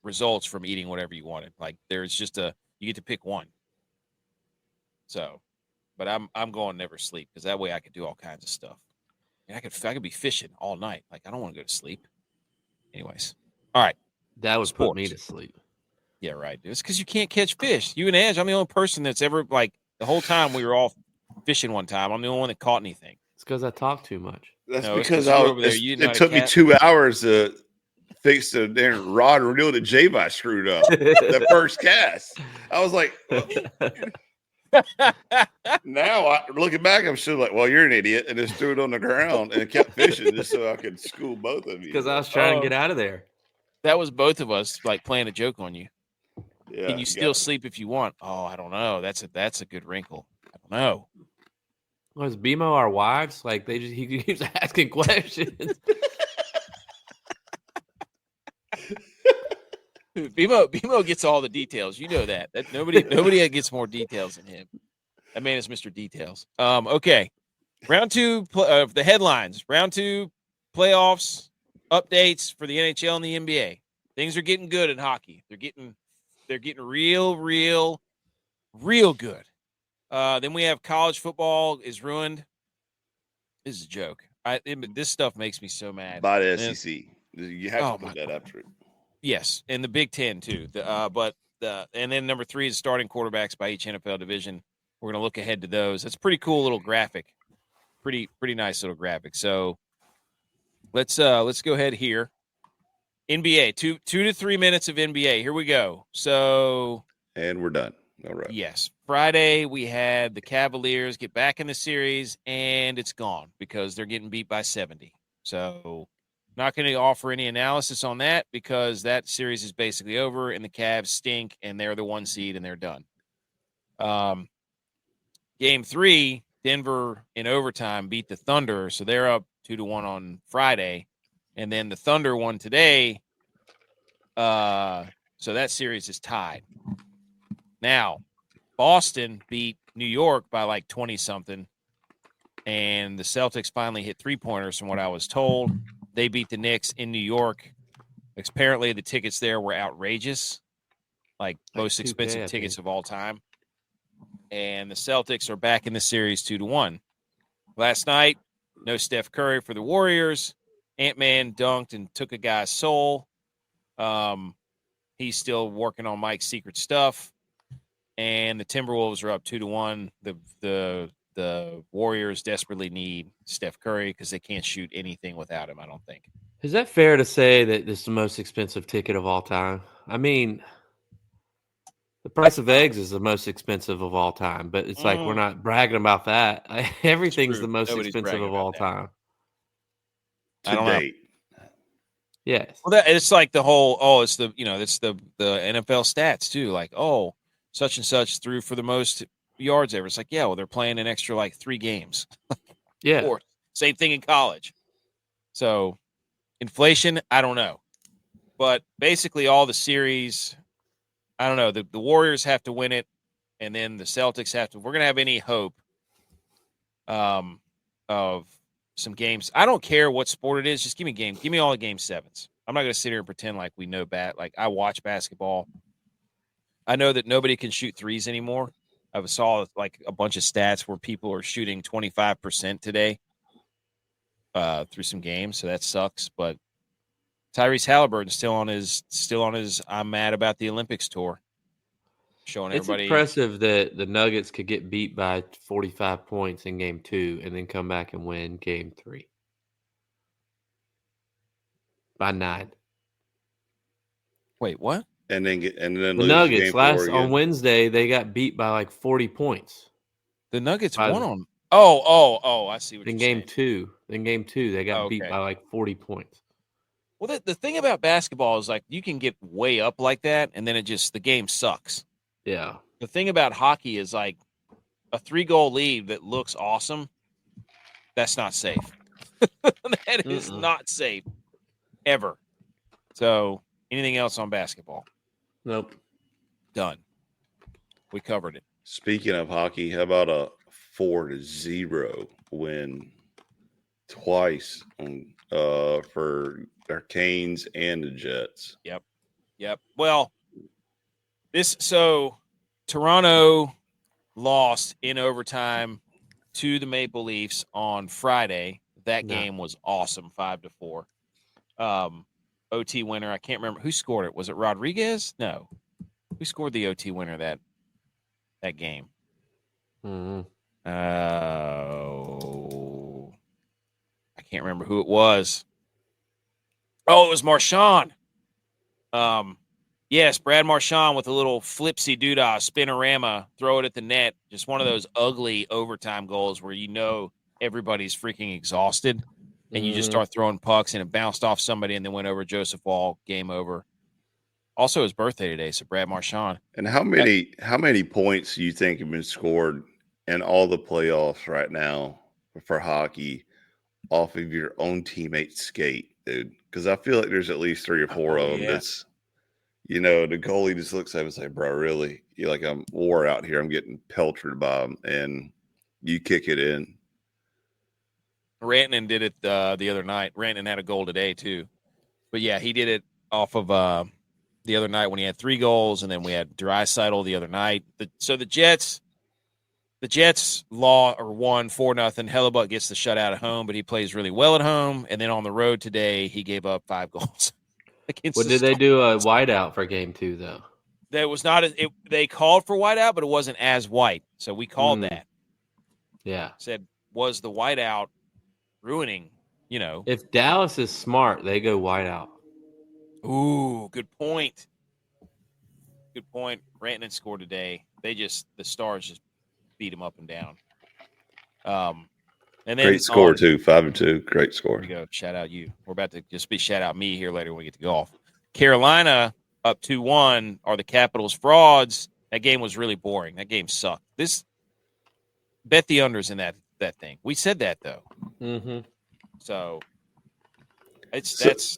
results from eating whatever you wanted. Like there's just you get to pick one. So, but I'm going never sleep, because that way I could do all kinds of stuff. And I could be fishing all night. Like I don't want to go to sleep. Anyways, all right. That would put me to sleep. Yeah, right. It's because you can't catch fish. You and Edge, I'm the only person that's ever, like, the whole time we were all fishing one time, I'm the only one that caught anything. It's because I talk too much. That's because it took me 2 hours to fix the damn rod and reel that G.U.Y.S screwed up. The first cast. I was like, now looking back, I'm still like, well, you're an idiot, and just threw it on the ground and kept fishing just so I could school both of you. Because I was trying to get out of there. That was both of us like playing a joke on you. Yeah, can you still sleep if you want? Oh, I don't know. That's a good wrinkle. I don't know. Was BMO our wives? Like he keeps asking questions. BMO gets all the details. You know that. Nobody gets more details than him. That man is Mr. Details. Okay. Round 2 of the headlines. Round 2 playoffs updates for the NHL and the NBA. Things are getting good in hockey. They're getting real good. Then we have college football is ruined. This is a joke. This stuff makes me so mad. By the SEC. You have to put that after it. Yes, and the Big Ten too. And then number 3 is starting quarterbacks by each NFL division. We're going to look ahead to those. That's a pretty cool little graphic. Pretty nice little graphic. So let's go ahead here. NBA, 2 to 3 minutes of NBA. Here we go. So, and we're done. All right. Yes. Friday, we had the Cavaliers get back in the series, and it's gone because they're getting beat by 70. So, not going to offer any analysis on that because that series is basically over, and the Cavs stink, and they're the 1 seed, and they're done. Game 3, Denver in overtime beat the Thunder, so they're up 2-1 on Friday. And then the Thunder won today. So that series is tied. Now, Boston beat New York by like 20-something. And the Celtics finally hit 3-pointers from what I was told. They beat the Knicks in New York. Apparently, the tickets there were outrageous. Like most expensive tickets of all time. And the Celtics are back in the series 2-1. Last night, no Steph Curry for the Warriors. Ant-Man dunked and took a guy's soul. He's still working on Mike's secret stuff. And the Timberwolves are up 2-1. The Warriors desperately need Steph Curry because they can't shoot anything without him, I don't think. Is that fair to say that this is the most expensive ticket of all time? I mean, the price of eggs is the most expensive of all time, but it's like we're not bragging about that. Everything's the most expensive of all time. To date. Yes. Well, it's like the whole, it's the NFL stats too. Like, such and such threw for the most yards ever. It's like, yeah, well, they're playing an extra like 3 games. Yeah. Same thing in college. So inflation, I don't know. But basically all the series, I don't know. The Warriors have to win it, and then the Celtics have to. We're going to have any hope of some games. I don't care what sport it is. Just give me game. Give me all the game sevens. I'm not going to sit here and pretend like we know like I watch basketball. I know that nobody can shoot threes anymore. I saw like a bunch of stats where people are shooting 25% today through some games, so that sucks. But Tyrese Halliburton's still on his I'm mad about the Olympics tour. Showing It's everybody impressive that the Nuggets could get beat by 45 points in game 2 and then come back and win game 3 by 9. Wait, what? And then The lose Nuggets game 4 again. on Wednesday they got beat by like 40 points. The Nuggets By won on. Oh! I see what in you're game saying. 2. In game 2 they got beat Okay. by like 40 points. Well, the thing about basketball is like you can get way up like that, and then the game sucks. Yeah. The thing about hockey is like a 3-goal lead that looks awesome. That's not safe. That is not safe ever. So, anything else on basketball? Nope. Done. We covered it. Speaking of hockey, how about a 4-0 win twice on, for our Canes and the Jets? Yep. Well, Toronto lost in overtime to the Maple Leafs on Friday. That game was awesome, 5-4. OT winner. I can't remember who scored it. Was it Rodriguez? No. Who scored the OT winner that game? Mm-hmm. I can't remember who it was. Oh, it was Marchand. Yes, Brad Marchand with a little flipsy doodah spinorama, throw it at the net. Just one of those ugly overtime goals where you know everybody's freaking exhausted, and you just start throwing pucks, and it bounced off somebody and then went over Joseph Wall. Game over. Also, his birthday today, so Brad Marchand. And how many points do you think have been scored in all the playoffs right now for hockey off of your own teammate's skate, dude? Because I feel like there's at least 3 or 4 of them that's, the goalie just looks at him and say, bro, really? You're like, I'm wore out here. I'm getting pelted by him, and you kick it in. Rantanen did it the other night. Rantanen had a goal today, too. But, yeah, he did it off of the other night when he had 3 goals, and then we had Draisaitl the other night. So the Jets won 4-0. Hellebuck gets the shutout at home, but he plays really well at home. And then on the road today, he gave up 5 goals. Well, did they do a whiteout for game 2 though? That was not. They called for whiteout, but it wasn't as white. So we called that. Yeah. Said was the whiteout ruining? If Dallas is smart, they go whiteout. Ooh, good point. Good point. Rantanen scored today. The Stars just beat him up and down. And then great score too, 5-2. Great score. There you go. Shout out you. We're about to just shout out me here later when we get to golf. Carolina up 2-1. Are the Capitals frauds? That game was really boring. That game sucked. Bet the unders in that thing. We said that though. Mm-hmm. So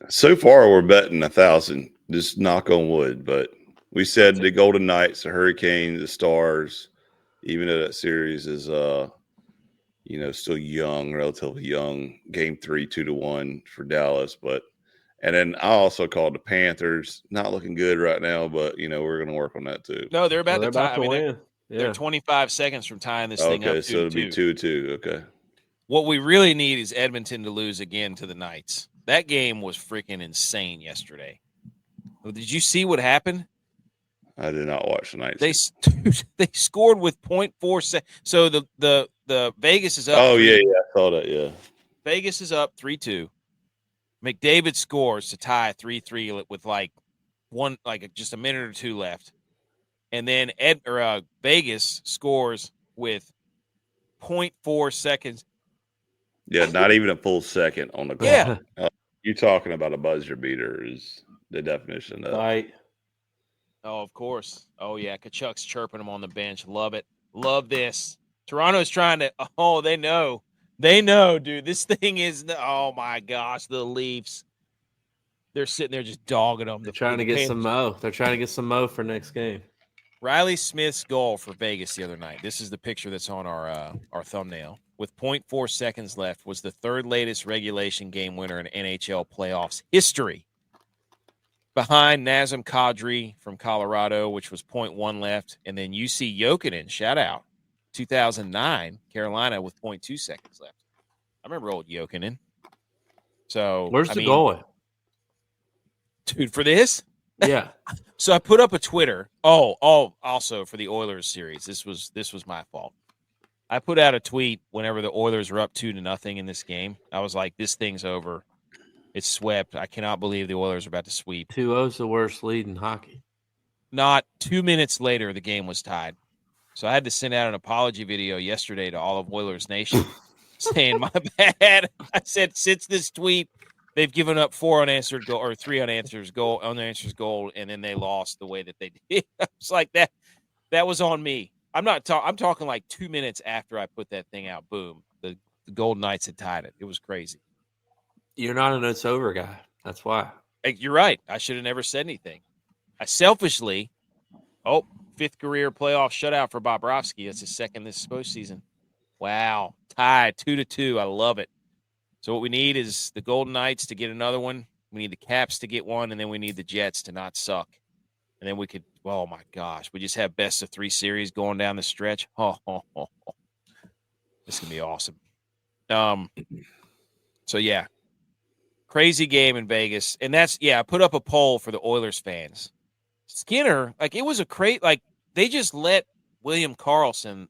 so far we're betting 1,000. Just knock on wood, but we said the Golden Knights, the Hurricanes, the Stars, even though that series is still young, relatively young. Game 3, 2-1 for Dallas, and then I also called the Panthers. Not looking good right now, but we're going to work on that too. No, they're about to tie. win. They're 25 seconds from tying this thing up. Okay, so it'll be 2-2. Okay. What we really need is Edmonton to lose again to the Knights. That game was freaking insane yesterday. Did you see what happened? I did not watch the Knights. They scored with 0.4 seconds. So the Vegas is up. Oh, yeah, I saw that, yeah. Vegas is up 3-2. McDavid scores to tie 3-3 with just a minute or 2 left. And then Vegas scores with 0.4 seconds. Yeah, not even a full second on the clock. Yeah. You're talking about a buzzer beater is the definition of Right. Oh, of course. Oh, yeah. Kachuk's chirping him on the bench. Love it. Love this. Toronto's trying to – they know. They know, dude. This thing is, oh my gosh, the Leafs. They're sitting there just dogging them. They're trying to get some mo. They're trying to get some mo for next game. Riley Smith's goal for Vegas the other night. This is the picture that's on our thumbnail. With 0.4 seconds left, was the third latest regulation game winner in NHL playoffs history. Behind Nazem Kadri from Colorado, which was 0.1 left, and then UC Jokinen, shout out, 2009, Carolina with 0.2 seconds left. I remember old Jokinen. So where's the goal at? Dude, for this? Yeah. So I put up a Twitter. Also for the Oilers series. This was my fault. I put out a tweet whenever the Oilers were up 2-0 in this game. I was like, this thing's over. It's swept. I cannot believe the Oilers are about to sweep. 2-0 is the worst lead in hockey. Not 2 minutes later, the game was tied. So I had to send out an apology video yesterday to all of Oilers Nation saying, my bad. I said, since this tweet, they've given up 4 unanswered goal or 3 unanswered goal, and then they lost the way that they did. I was like, that was on me. I'm talking like 2 minutes after I put that thing out. Boom. The Golden Knights had tied it. It was crazy. You're not an it's over guy. That's why. You're right. I should have never said anything. I selfishly, fifth career playoff shutout for Bobrovsky. That's his second this postseason. Wow. Tied 2-2. I love it. So what we need is the Golden Knights to get another one. We need the Caps to get one, and then we need the Jets to not suck. And then we could, oh, my gosh, we just have best of 3 series going down the stretch. This is going to be awesome. So, yeah, crazy game in Vegas. And I put up a poll for the Oilers fans. Skinner, it was they just let William Karlsson,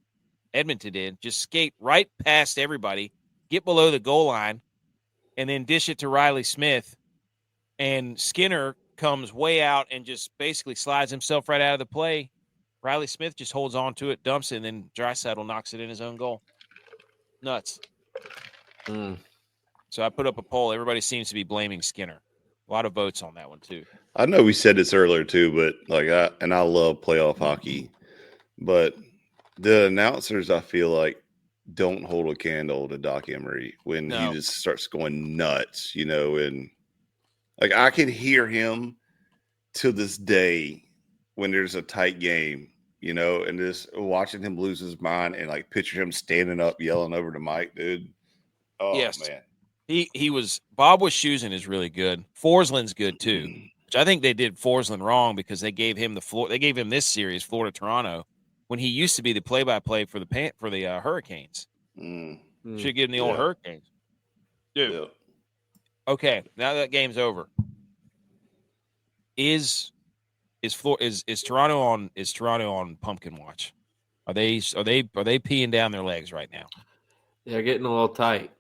Edmonton did, just skate right past everybody, get below the goal line, and then dish it to Riley Smith. And Skinner comes way out and just basically slides himself right out of the play. Riley Smith just holds on to it, dumps it, and then Draisaitl knocks it in his own goal. Nuts. So I put up a poll. Everybody seems to be blaming Skinner. A lot of votes on that one, too. I know we said this earlier, too, but I love playoff hockey, but the announcers, I feel like, don't hold a candle to Doc Emery when he just starts going nuts, and I can hear him to this day when there's a tight game, and just watching him lose his mind and picture him standing up yelling over the mic, dude. Oh, yes. Man. Bob Wischusen is really good. Forsland's good too, which I think they did Forsland wrong because they gave him they gave him this series, Florida-Toronto, when he used to be the play-by-play for the Hurricanes. Should give him the old Hurricanes, dude. Yeah. Okay, now that game's over. Is Toronto on pumpkin watch? Are they peeing down their legs right now? They're getting a little tight.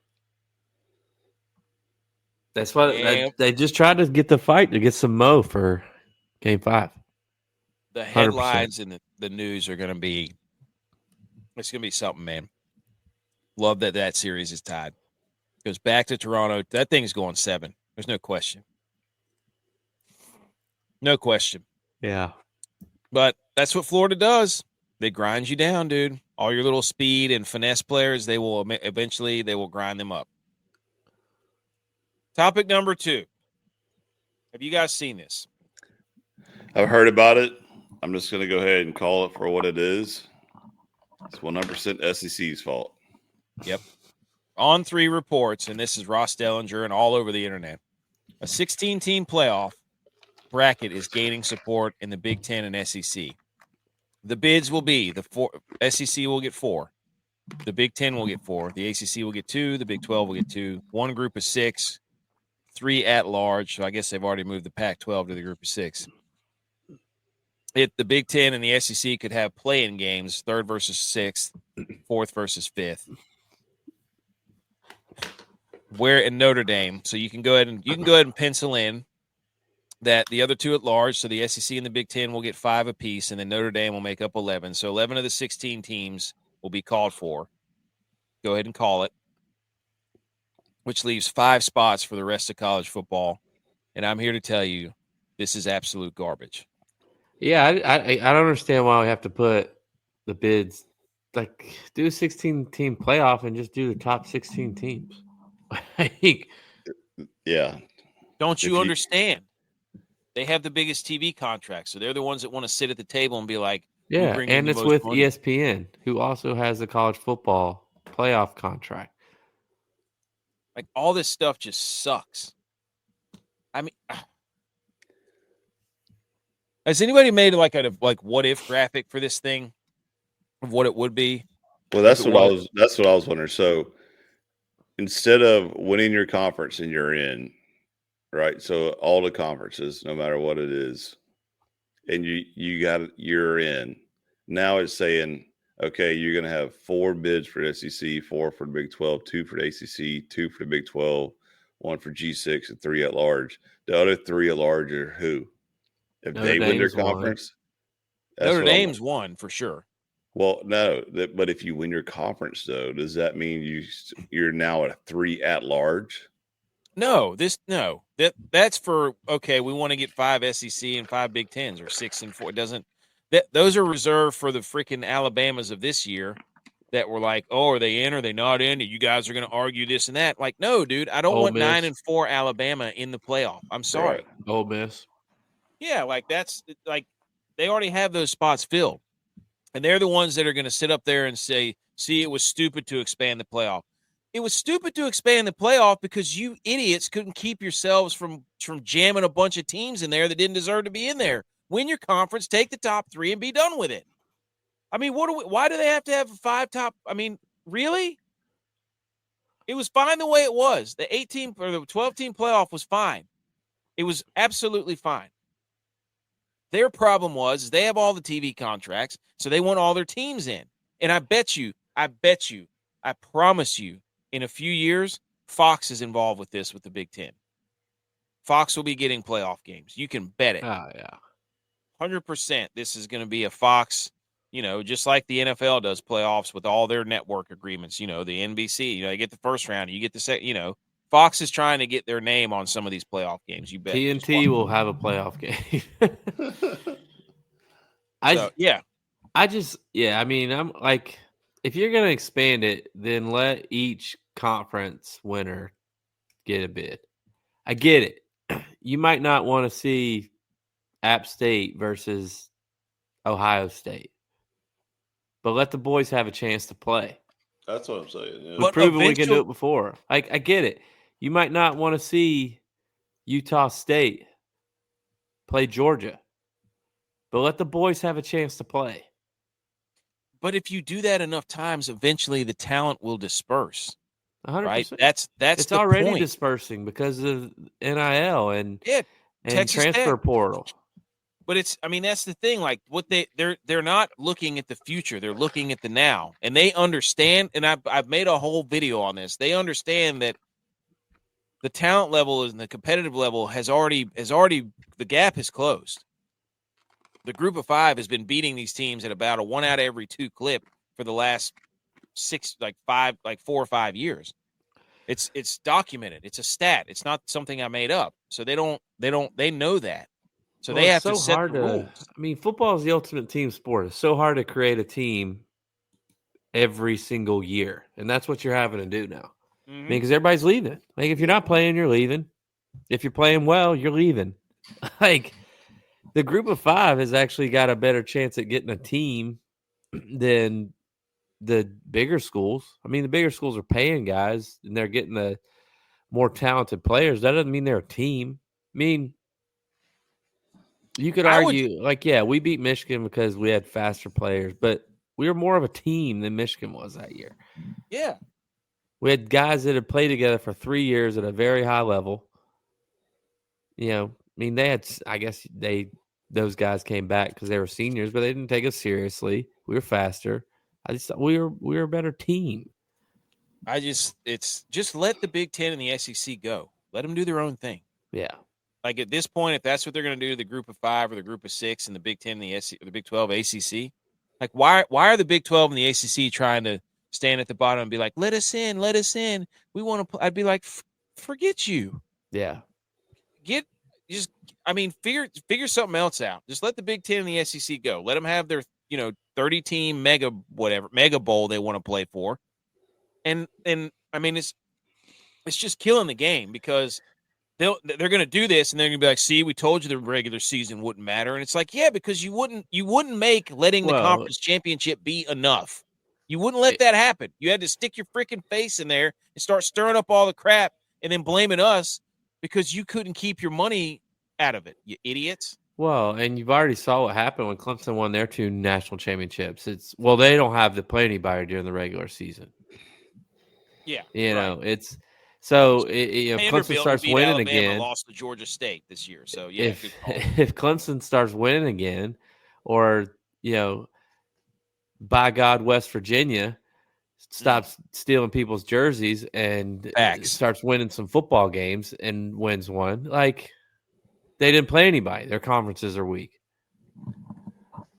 That's why they just tried to get the fight to get some mo for Game 5. The headlines and the news are going to be – it's going to be something, man. Love that series is tied. Goes back to Toronto. That thing's going 7. There's no question. No question. Yeah. But that's what Florida does. They grind you down, dude. All your little speed and finesse players, they will grind them up. Topic number 2. Have you guys seen this? I've heard about it. I'm just going to go ahead and call it for what it is. It's 100% SEC's fault. Yep. On 3 reports, and this is Ross Dellinger and all over the internet, a 16-team playoff bracket is gaining support in the Big Ten and SEC. The bids will be SEC will get 4. The Big Ten will get 4. The ACC will get 2. The Big 12 will get 2. One group of 6. 3 at large. So I guess they've already moved the Pac-12 to the group of 6. The Big Ten and the SEC could have play-in games, 3rd versus 6th, 4th versus 5th. Where in Notre Dame, so you can go ahead and pencil in that the other 2 at large, so the SEC and the Big Ten will get 5 apiece, and then Notre Dame will make up 11. So 11 of the 16 teams will be called for. Go ahead and call it, which leaves 5 spots for the rest of college football. And I'm here to tell you, this is absolute garbage. Yeah, I don't understand why we have to put the bids like do a 16-team playoff and just do the top 16 teams. Like, Yeah. Don't If you you understand? They have the biggest TV contract, so they're the ones that want to sit at the table and be like, "We yeah, bring in and the it's most with money." ESPN, who also has a college football playoff contract. Like all this stuff just sucks. I mean, has anybody made like a what if graphic for this thing of what it would be? well, If it was? that's what I was wondering. So instead of winning your conference and you're in, right? So all the conferences, no matter what it is, and you're in. Now it's saying, okay, you're going to have 4 bids for the SEC, 4 for the Big 12, 2 for the ACC, 2 for the Big 12, 1 for G6, and 3 at large. The other 3 at large are who? If Notre they win their Dame's one. conference, that's Notre what I'm. Dame's won for sure. Well, no, but if you win your conference, though, does that mean you're now at 3 at large? No, that's for okay. We want to get 5 SEC and 5 Big Tens or 6 and 4. It doesn't. Those are reserved for the freaking Alabamas of this year that were like, oh, are they in? Or are they not in? You guys are going to argue this and that. Like, no, dude, I don't Ole want Miss. 9 and 4 Alabama in the playoff. I'm sorry. Right. Ole Miss. Yeah, like that's like they already have those spots filled. And they're the ones that are going to sit up there and say, see, it was stupid to expand the playoff. It was stupid to expand the playoff because you idiots couldn't keep yourselves from jamming a bunch of teams in there that didn't deserve to be in there. Win your conference, take the top 3, and be done with it. I mean, why do they have to have a 5 top? I mean, really? It was fine the way it was. The 18 or the 12-team playoff was fine. It was absolutely fine. Their problem was they have all the TV contracts, so they want all their teams in. And I bet you, I promise you, in a few years, Fox is involved with this with the Big Ten. Fox will be getting playoff games. You can bet it. Oh, yeah. 100% this is going to be a Fox, just like the NFL does playoffs with all their network agreements, the NBC, they get the first round, you get the second, Fox is trying to get their name on some of these playoff games. You bet. TNT will have a playoff game. I mean, I'm like, if you're going to expand it, then let each conference winner get a bid. I get it. You might not want to see App State versus Ohio State, but let the boys have a chance to play. That's what I'm saying. Yeah. We've proven we can do it before. I get it. You might not want to see Utah State play Georgia, but let the boys have a chance to play. But if you do that enough times, eventually the talent will disperse. 100%. Right? That's it's the already point. Dispersing because of NIL and transfer Tech. portal. But that's the thing. Like what they're not looking at the future; they're looking at the now, and they understand. And I've made a whole video on this. They understand that the talent level and the competitive level has already the gap has closed. The group of 5 has been beating these teams at about a 1 out of every 2 clip for the last 4 or 5 years. It's documented. It's a stat. It's not something I made up. So they know that. So they have to set the rules. I mean, football is the ultimate team sport. It's so hard to create a team every single year. And that's what you're having to do now. Mm-hmm. I mean, because everybody's leaving. Like, if you're not playing, you're leaving. If you're playing well, you're leaving. Like, the group of 5 has actually got a better chance at getting a team than the bigger schools. I mean, the bigger schools are paying guys, and they're getting the more talented players. That doesn't mean they're a team. I mean, you could argue, we beat Michigan because we had faster players, but we were more of a team than Michigan was that year. Yeah. We had guys that had played together for 3 years at a very high level. They had, those guys came back because they were seniors, but they didn't take us seriously. We were faster. I just thought we were a better team. It's just let the Big Ten and the SEC go. Let them do their own thing. Yeah. Like at this point, if that's what they're going to do, the group of 5 or the group of 6 and the Big Ten and the Big 12 ACC, like why are the Big 12 and the ACC trying to stand at the bottom and be like, let us in. We want to. I'd be like, forget you. Yeah. Figure something else out. Just let the Big Ten and the SEC go. Let them have their 30-team mega bowl they want to play for. And I mean, it's just killing the game because they're going to do this and they're going to be like, see, we told you the regular season wouldn't matter. And it's like, yeah, because you wouldn't make letting the conference championship be enough. You wouldn't let that happen. You had to stick your freaking face in there and start stirring up all the crap and then blaming us because you couldn't keep your money out of it, you idiots. Well, and you've already saw what happened when Clemson won their 2 national championships. They don't have to play anybody during the regular season. Yeah, it's so Clemson starts winning Alabama, again. Lost to Georgia State this year. So if Clemson starts winning again, or by God, West Virginia stops stealing people's jerseys and starts winning some football games and wins one, like they didn't play anybody. Their conferences are weak.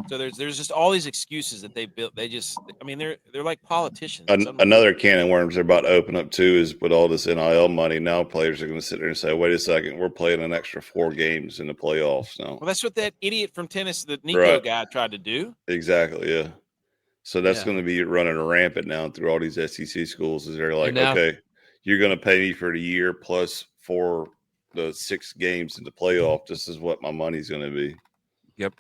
So there's just all these excuses that they built. They're like politicians. Another can of worms they're about to open up too is with all this NIL money. Now players are going to sit there and say, "Wait a second, we're playing an extra 4 games in the playoffs now." Well, that's what that idiot from Tennessee, the Nico guy, tried to do. Exactly, yeah. So that's going to be running rampant now through all these SEC schools. Is they're like, okay, you're going to pay me for the year plus for the 6 games in the playoff. This is what my money's going to be. Yep.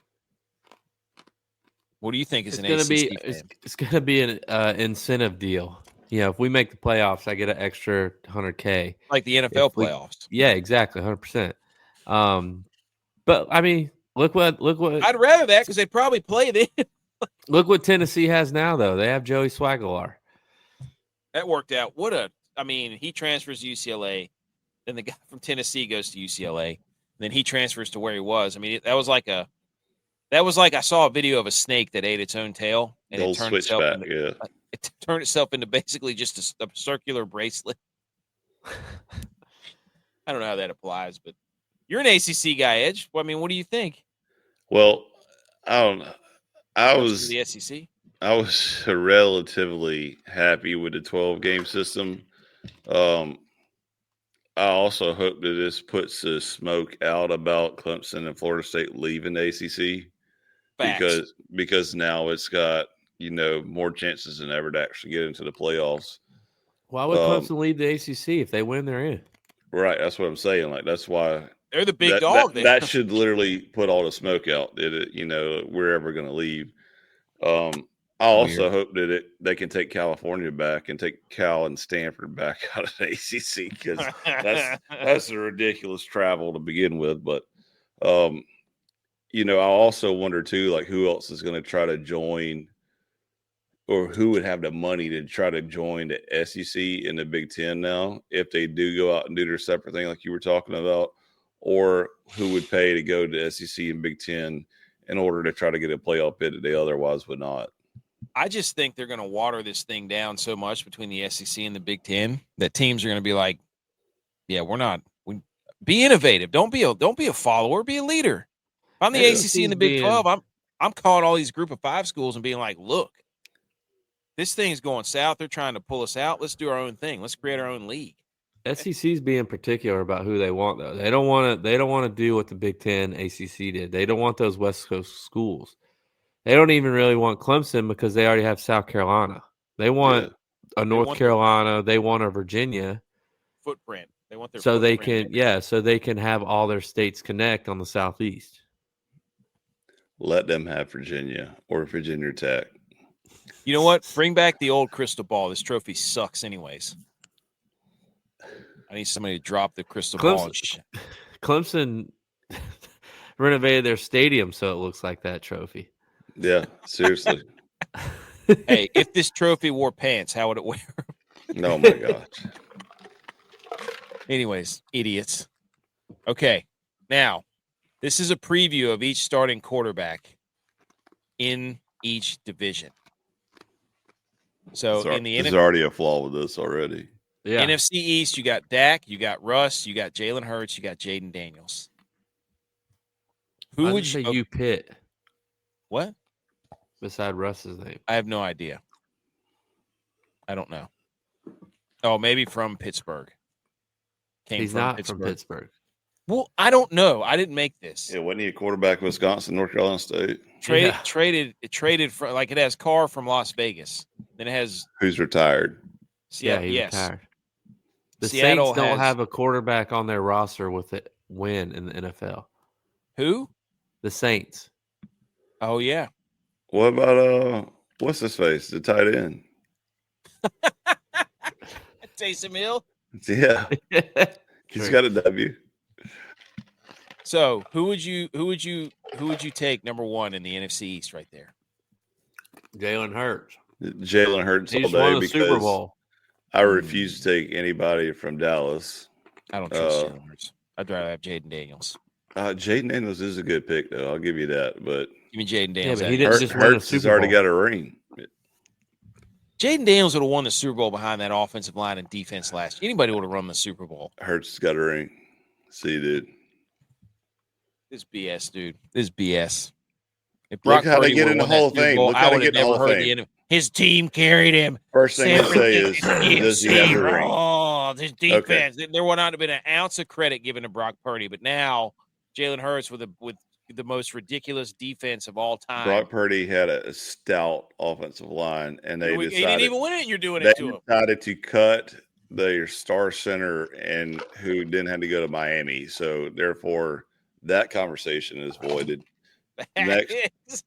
What do you think is an ACC fan? It's going to be an incentive deal. If we make the playoffs, I get an extra $100K. Like the NFL playoffs. Yeah, exactly, 100%. But I mean, look what. I'd rather that because they'd probably play then. Look what Tennessee has now, though. They have Joey Swagler. That worked out. He transfers to UCLA. Then the guy from Tennessee goes to UCLA. Then he transfers to where he was. I mean, that was like I saw a video of a snake that ate its own tail, and it turned itself into basically just a circular bracelet. I don't know how that applies, but you're an ACC guy, Edge. I mean, what do you think? Well, I don't know. I was the SEC. I was relatively happy with the 12-game system. I also hope that this puts the smoke out about Clemson and Florida State leaving the ACC. Facts. Because now it's got more chances than ever to actually get into the playoffs. Why would Clemson leave the ACC? If they win, they're in. Right, that's what I'm saying. Like that's why they're the big dog. That should literally put all the smoke out. That we're ever going to leave. I also hope that they can take California back and take Cal and Stanford back out of the ACC because that's a ridiculous travel to begin with. But I also wonder too, like who else is going to try to join, or who would have the money to try to join the SEC in the Big Ten now if they do go out and do their separate thing like you were talking about, or who would pay to go to the SEC and Big Ten in order to try to get a playoff bid that they otherwise would not. I just think they're going to water this thing down so much between the SEC and the Big Ten that teams are going to be like, yeah, be innovative. Don't be a follower, be a leader. If I'm the ACC and the Big 12, I'm calling all these group of 5 schools and being like, look, this thing's going south. They're trying to pull us out. Let's do our own thing. Let's create our own league. SEC's being particular about who they want, though. They don't want to do what the Big Ten ACC did. They don't want those West Coast schools. They don't even really want Clemson because they already have South Carolina. They want a North Carolina. They want a Virginia footprint. They want their so they can have all their states connect on the Southeast. Let them have Virginia or Virginia Tech. You know what? Bring back the old crystal ball. This trophy sucks anyways. I need somebody to drop the crystal ball. Clemson renovated their stadium so it looks like that trophy. Yeah, seriously. Hey, if this trophy wore pants, how would it wear? Oh, my gosh. Anyways, idiots. Okay, now, this is a preview of each starting quarterback in each division. So there's already a flaw with this already. Yeah. NFC East, you got Dak, you got Russ, you got Jalen Hurts, you got Jaden Daniels. Who would you say you pit? What? Beside Russ's name. I have no idea. I don't know. Oh, maybe from Pittsburgh. He's not from Pittsburgh. Well, I don't know. I didn't make this. Yeah, wasn't he a quarterback of Wisconsin, North Carolina State? Traded from like it has Carr from Las Vegas. Then it has Who's retired? Seattle. Yeah, he Yes. retired. The Seattle Saints don't has have a quarterback on their roster with a win in the NFL. who? The Saints. Oh yeah. What about what's his face? The tight end. Taysom Hill. Yeah, he's got a W. So who would you take number one in the NFC East right there? Jalen Hurts. Jalen Hurts He all just won day the Super because Bowl. I refuse to take anybody from Dallas. I don't trust Jalen Hurts. I'd rather have Jaden Daniels. Jaden Daniels is a good pick, though. I'll give you that. But You mean Jaden Daniels? but he didn't just win a Hurts has Super already Bowl. got a ring. Jaden Daniels would have won the Super Bowl behind that offensive line and defense last year. Anybody would have run the Super Bowl. Hurts has got a ring. See, dude. This is BS, dude. This is BS. If Look how they Purdy get in would've the won that Hall of Super Fame. Bowl, Look how I they would have get in the never Hall of heard the Fame. end of his team carried him. First thing San they say is, Francisco does he have the ring? Oh, this defense. There would not have been an ounce of credit given to Brock Purdy, but now Jalen Hurts with the most ridiculous defense of all time. Brock Purdy had a stout offensive line, and they he decided didn't even win it. And you're doing they it to him. decided to cut their star center and who didn't have to go to Miami. So therefore, that conversation is voided. Next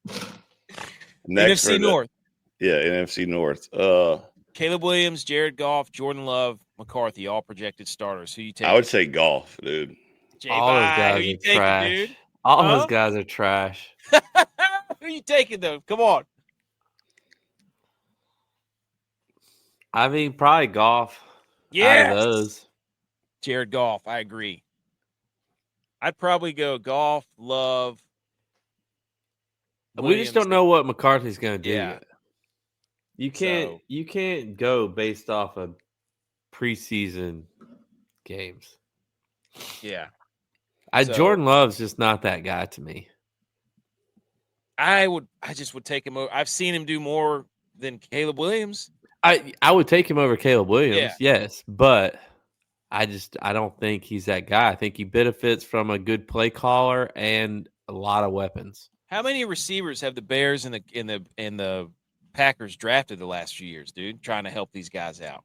NFC North. Yeah, NFC North. Caleb Williams, Jared Goff, Jordan Love, McCarthy, all projected starters. Who you take? I would say Golf, dude. All those guys who you are taking, trash. dude? All those guys are trash. Who you taking though? Come on. I mean, probably Goff. Yeah. Out of those. Jared Goff. I agree. I'd probably go Goff, Love. We just don't know what McCarthy's going to do Yeah. yet. You can't go based off of preseason games. Yeah. Jordan Love's just not that guy to me. I just would take him over. I've seen him do more than Caleb Williams. I would take him over Caleb Williams, Yeah. yes, but I don't think he's that guy. I think he benefits from a good play caller and a lot of weapons. How many receivers have the Bears and the Packers drafted the last few years, dude? Trying to help these guys out.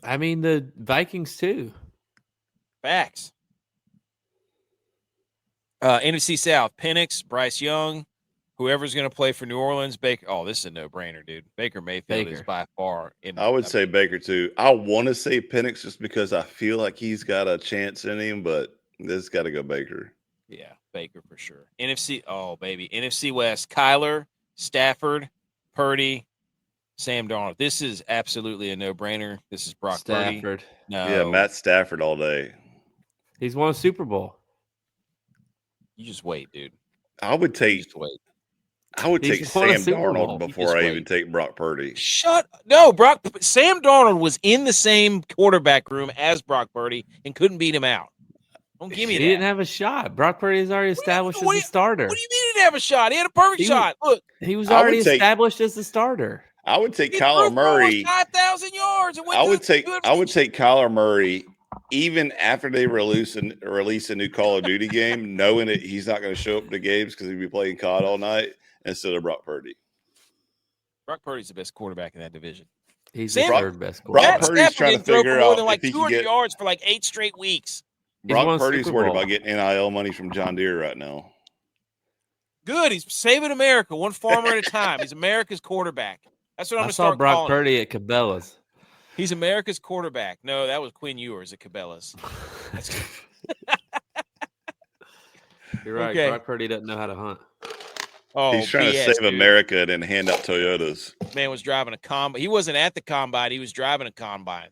I mean, the Vikings too. Facts. NFC South: Penix, Bryce Young, whoever's going to play for New Orleans. Baker. Oh, this is a no-brainer, dude. Baker Mayfield is by far. I would say Baker too. I want to say Penix just because I feel like he's got a chance in him, but this got to go Baker. Yeah, Baker for sure. NFC. Oh, baby. NFC West: Kyler, Stafford, Purdy, Sam Darnold. This is absolutely a no-brainer. This is Brock Purdy. No. Yeah, Matt Stafford all day. He's won a Super Bowl. You just wait, dude. I would take Sam Darnold before I even take Brock Purdy. Sam Darnold was in the same quarterback room as Brock Purdy and couldn't beat him out. Don't give me that. He didn't have a shot. Brock Purdy is already established as a starter. What do you mean he didn't have a shot? He had a perfect shot. Look, he was already established as the starter. I would take Kyler Murray. 5,000 yards. I would take Kyler Murray even after they release a new Call of Duty game, knowing that he's not going to show up to games because he'd be playing COD all night instead of Brock Purdy. Brock Purdy's the best quarterback in that division. He's the third best quarterback. Brock Purdy's trying to figure out more than like if he 200 can get yards for like 8 straight weeks. Brock Purdy's worried about getting NIL money from John Deere right now. Good. He's saving America one farmer at a time. He's America's quarterback. That's what I'm going to start calling him. I saw Brock Purdy at Cabela's. He's America's quarterback. No, that was Quinn Ewers at Cabela's. You're right. Okay. Brock Purdy doesn't know how to hunt. Oh, he's trying to save America and then hand out Toyotas. Man was driving a combine. He wasn't at the combine. He was driving a combine.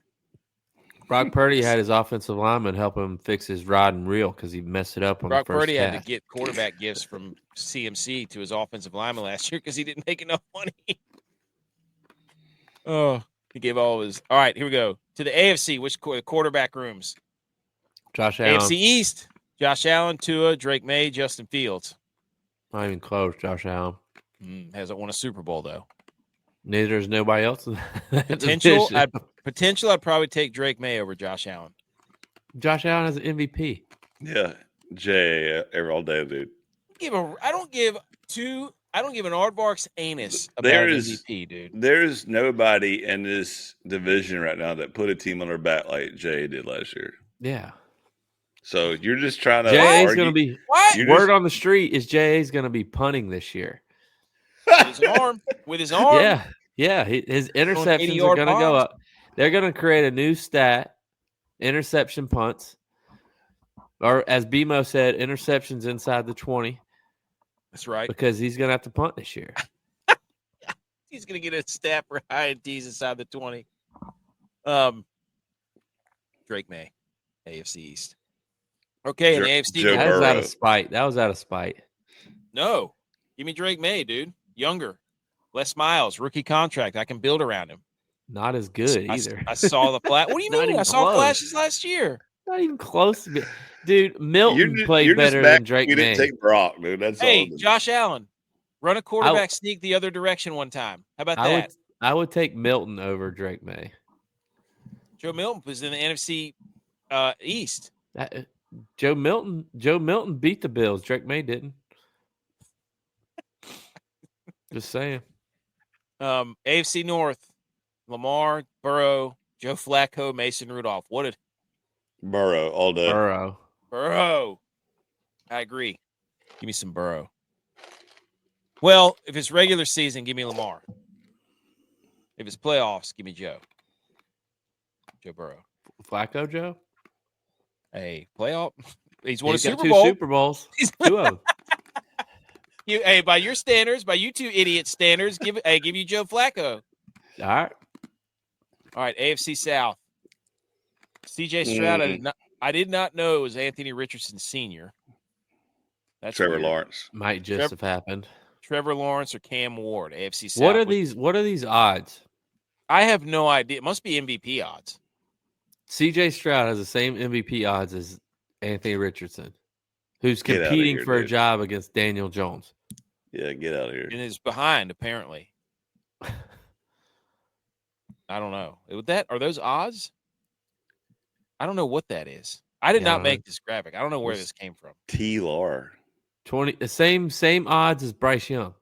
Brock Purdy had his offensive lineman help him fix his rod and reel because he messed it up on the first Purdy half. had to get quarterback gifts from CMC to his offensive lineman last year because he didn't make enough money. Oh, he gave all his. All right, here we go to the AFC. Which quarterback rooms? Josh Allen. AFC East. Josh Allen, Tua, Drake May, Justin Fields. Not even close. Josh Allen hasn't won a Super Bowl though. Neither is nobody else. Potential. I'd probably take Drake May over Josh Allen. Josh Allen is an MVP. Yeah, Jay every all day, dude. I don't give an aardvark's anus about There an is MVP, dude. there's nobody in this division right now that put a team on their back like Jay did last year. Yeah. So you're just trying to JA's argue. going to be What? word on the street is JA's going to be punting this year. With his arm. With his arm. Yeah. Yeah. His interceptions are 80-yard going to go bombs. up. They're going to create a new stat, interception punts. Or as BMO said, interceptions inside the 20. That's right. Because he's going to have to punt this year. He's going to get a stat for INTs inside the 20. Drake May, AFC East. Okay, in the AFC Joe That was Burrow. out of spite. That was out of spite. No. Give me Drake May, dude. Younger. Less miles. Rookie contract. I can build around him. Not as good either. I saw the flash. What do you Not mean? even I saw close. flashes last year. Not even close to be. Dude, Milton played you're better just than Drake you May. didn't take Brock, dude. That's all. Hey, Josh Allen, run a quarterback sneak the other direction one time. How about that? I would take Milton over Drake May. Joe Milton was in the NFC East. Joe Milton beat the Bills. Drake May didn't. Just saying. AFC North, Lamar, Burrow, Joe Flacco, Mason Rudolph. What did Burrow all day. Burrow. I agree. Give me some Burrow. Well, if it's regular season, give me Lamar. If it's playoffs, give me Joe Burrow. Flacco Joe? Hey, playoff. He's won a got Super Bowl. 2 Super Bowls. 2 of them. Hey, by your standards, by you two idiot standards, give you Joe Flacco. All right, AFC South. CJ Stroud. I did not know it was Anthony Richardson Sr. That's Trevor weird. Lawrence. Might just have happened. Trevor Lawrence or Cam Ward, AFC South. What are these odds? I have no idea. It must be MVP odds. CJ Stroud has the same MVP odds as Anthony Richardson, who's competing for a job against Daniel Jones. Yeah, get out of here. And is behind, apparently. I don't know. Are those odds? I don't know what that is. I did not make this graphic. I don't know where this came from. T-Lar. 20, the same odds as Bryce Young.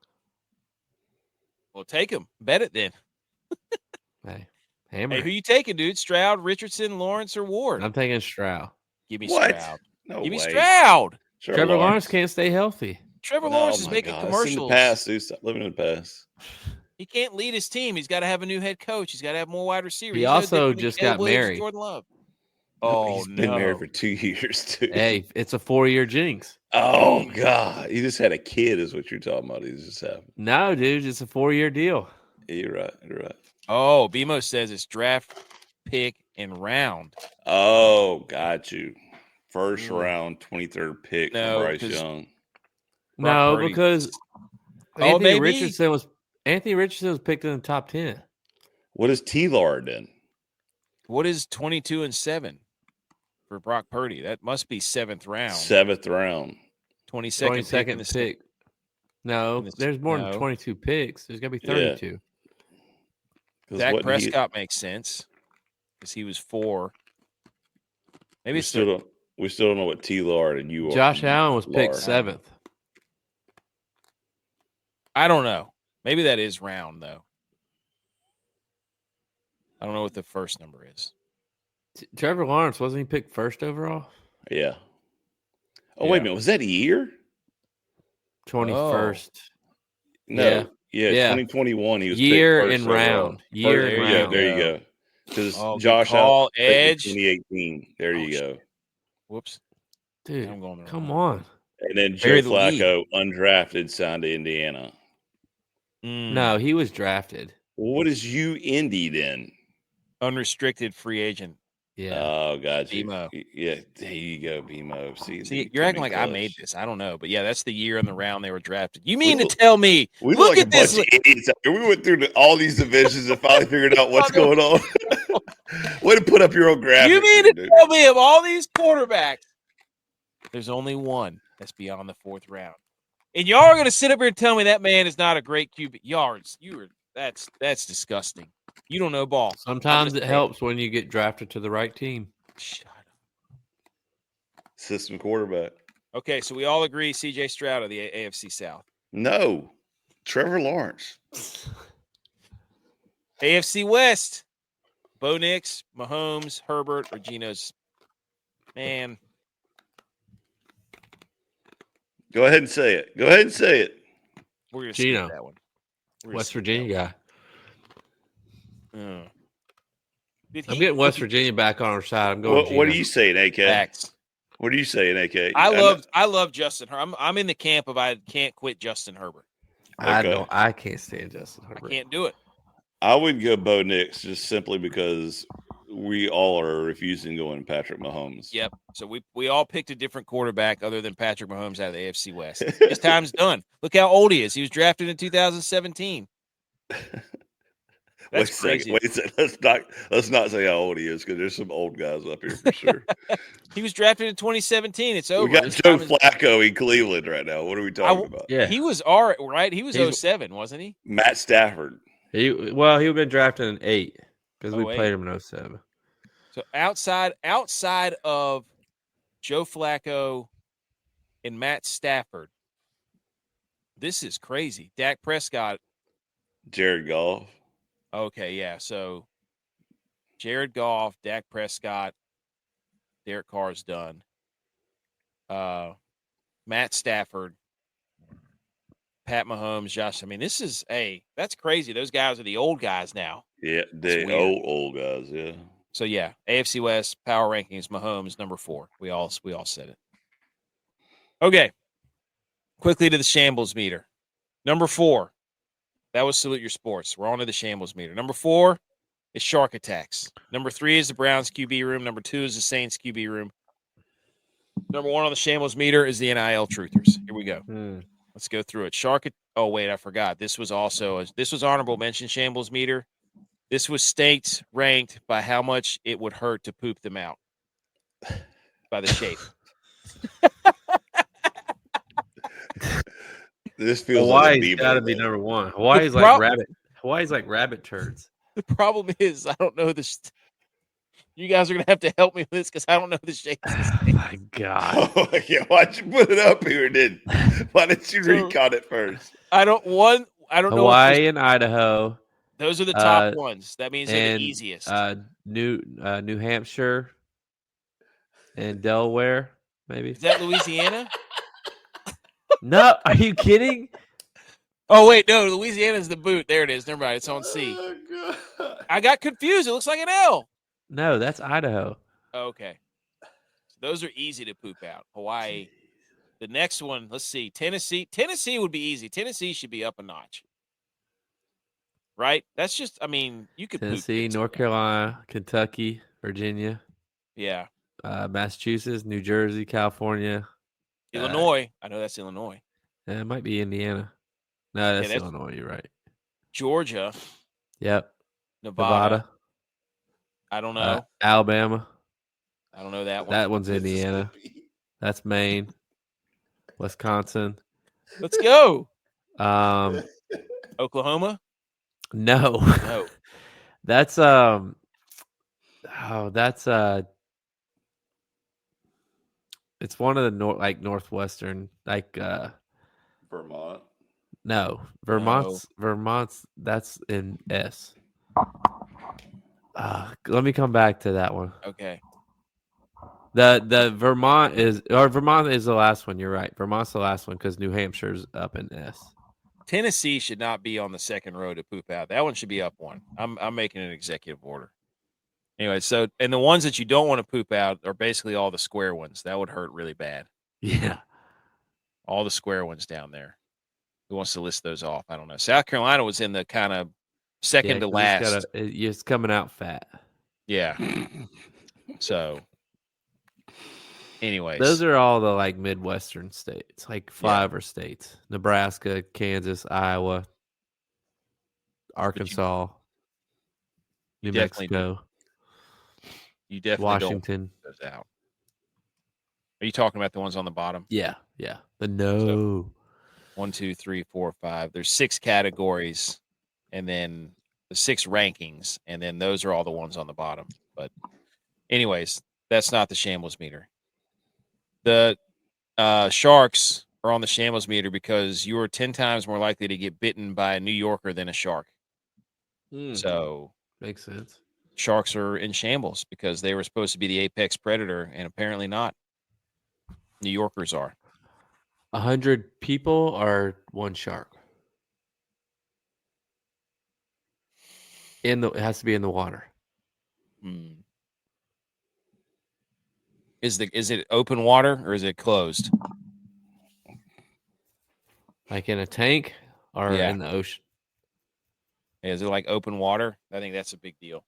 Well, take him. Bet it then. Hey, hammer. Hey, who you taking, dude? Stroud, Richardson, Lawrence, or Ward? I'm taking Stroud. Give me What? Stroud. No Give me way. Stroud. Trevor Lawrence can't stay healthy. Trevor Lawrence is making commercials. It's in the past, dude. Stop living in the past. He can't lead his team. He's got to have a new head coach. He's got to have more wide receivers. He also just got married. Jordan Love. He's been married for 2 years, too. Hey, it's a 4-year jinx. Oh, God. He just had a kid is what you're talking about. He's just having. No, dude. It's a 4-year deal. Yeah, you're right. You're right. Oh, BMO says it's draft, pick, and round. Oh, got you. First round, 23rd pick for Bryce Young. No, because Anthony Richardson was picked in the top 10. What is T-Lar then? What is 22-7 for Brock Purdy? That must be 7th round. 7th round. 22nd pick. No, there's more than 22 picks. There's got to be 32. Yeah. Dak Prescott makes sense because he was 4. Maybe we still don't know what T-Lar and you are. Josh Allen was picked 7th. I don't know. Maybe that is round, though. I don't know what the first number is. Trevor Lawrence, wasn't he picked 1st overall? Yeah. Oh, wait a minute. Was that a year? 21st. No. Yeah. 2021. He was year picked and round. Year and round. There you go. Because Josh Allen Edge 2018. There you go. Whoops. Dude, come on. And then Joe Flacco, undrafted, signed to Indiana. No, he was drafted. What is Indy then? Unrestricted free agent. Yeah. Oh, gotcha. BMO. Yeah, there you go, BMO. See, you're acting like I made this. I don't know. But, yeah, that's the year and the round they were drafted. You mean to tell me? Look at this. Idiots. We went through all these divisions and finally figured out what's going on. Way to put up your own graphic. You mean to tell me of all these quarterbacks, there's only one that's beyond the 4th round? And y'all are going to sit up here and tell me that man is not a great QB. Yards. That's disgusting. You don't know ball. Sometimes it helps when you get drafted to the right team. Shut up. System quarterback. Okay, so we all agree C.J. Stroud of the AFC South. No, Trevor Lawrence. AFC West. Bo Nix, Mahomes, Herbert, or Geno's. Man. Go ahead and say it. Go ahead and say it. We're going to Geno. skip that one. West Virginia guy. Did I'm he- getting West Virginia back on our side. I'm going. What are Geno. you saying, AK? Facts. What are you saying, AK? I love Justin Herbert. I'm in the camp of I can't quit Justin Herbert. Okay. I can't stand Justin Herbert. I can't do it. I would go Bo Nix just simply because we all are refusing going Patrick Mahomes. Yep. So we all picked a different quarterback other than Patrick Mahomes out of the AFC West. His time's done. Look how old he is. He was drafted in 2017. That's crazy. Wait a second. Let's not say how old he is because there's some old guys up here for sure. He was drafted in 2017. It's over. We got His Joe time is- Flacco in Cleveland right now. What are we talking about? Yeah, He was right. He was He's- 07, wasn't he? Matt Stafford. he would have been drafted in 8 because we 08. played him in 07. So outside of Joe Flacco and Matt Stafford, this is crazy. Dak Prescott. Jared Goff. Okay, yeah. So Jared Goff, Dak Prescott, Derek Carr's done. Matt Stafford, Pat Mahomes, Josh. I mean, that's crazy. Those guys are the old guys now. Yeah, the weird. old guys. Yeah. So yeah, AFC West power rankings. Mahomes number 4. We all said it. Okay, quickly to the Shambles meter. Number 4. That was Salute Your Sports. We're on to the Shambles meter. Number 4 is Shark Attacks. Number 3 is the Browns QB room. Number 2 is the Saints QB room. Number 1 on the Shambles meter is the NIL Truthers. Here we go. Let's go through it. Oh wait, I forgot. This was honorable mention Shambles meter. This was staked, ranked by how much it would hurt to poop them out by the shape. This feels like a Hawaii's Bieber got to be thing. number 1. Hawaii's The like pro- rabbit. Hawaii's like rabbit turds. The problem is I don't know this. You guys are gonna have to help me with this because I don't know the shape. Oh my god! Oh my God, why'd you put it up here? Why didn't you recon it first? I don't know. Hawaii and Idaho. Those are the top ones. That means they're and the easiest. New Hampshire and Delaware, maybe. Is that Louisiana? No, are you kidding? Oh wait, no, Louisiana's the boot. There it is. Never mind. It's on C. Oh, God. I got confused. It looks like an L. No, that's Idaho. Okay. So those are easy to poop out. Hawaii. The next one, let's see. Tennessee. Tennessee would be easy. Tennessee should be up a notch. Right? That's just, I mean, you could Tennessee, poop North Carolina, Kentucky, Virginia, Yeah. Massachusetts, New Jersey, California. Illinois. I know that's Illinois. It might be Indiana. No, that's that's- Illinois. You're right. Georgia. Yep. Nevada. I don't know. Alabama. I don't know that one. That one's Indiana. That's Maine. Wisconsin. Let's go. No. Oklahoma? No. That's it's one of the northwestern Vermont. No, Vermont's that's in S. Let me come back to that one. Okay. The Vermont is the last one. You're right. Vermont's the last one because New Hampshire's up in S. Tennessee should not be on the second row to poop out. That one should be up one. I'm making an executive order. Anyway, so and the ones that you don't want to poop out are basically all the square ones. That would hurt really bad. Yeah. All the square ones down there. Who wants to list those off? I don't know. South Carolina was in the kind of second to last. It's coming out fat. Yeah. So, anyways. Those are all the Midwestern states, five states: Nebraska, Kansas, Iowa, Arkansas, New Mexico, you definitely Washington. Don't those out. Are you talking about the ones on the bottom? Yeah. The no. 1, 2, 3, 4, 5. There's 6 categories, and then the 6 rankings, and then those are all the ones on the bottom. But, anyways, that's not the Shambles meter. The Sharks are on the Shambles meter because you are 10 times more likely to get bitten by a New Yorker than a shark. So makes sense. Sharks are in shambles because they were supposed to be the apex predator, and apparently not. New Yorkers are. 100 people or one shark? It has to be in the water. Is it open water or is it closed? Like in a tank or in the ocean? Is it like open water? I think that's a big deal.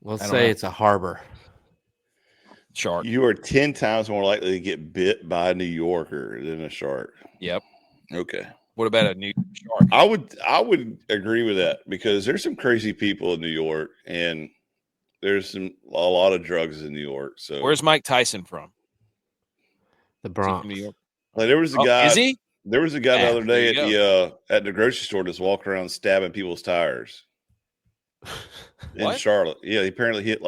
Let's say it's a harbor. Shark. You are 10 times more likely to get bit by a New Yorker than a shark. Yep. Okay. What about a New York shark? I would agree with that because there's some crazy people in New York and there's a lot of drugs in New York. So where's Mike Tyson from? The Bronx. New York. Like there was a guy. Is he? There was a guy the other day at the grocery store just walking around stabbing people's tires in Charlotte. Yeah, he apparently hit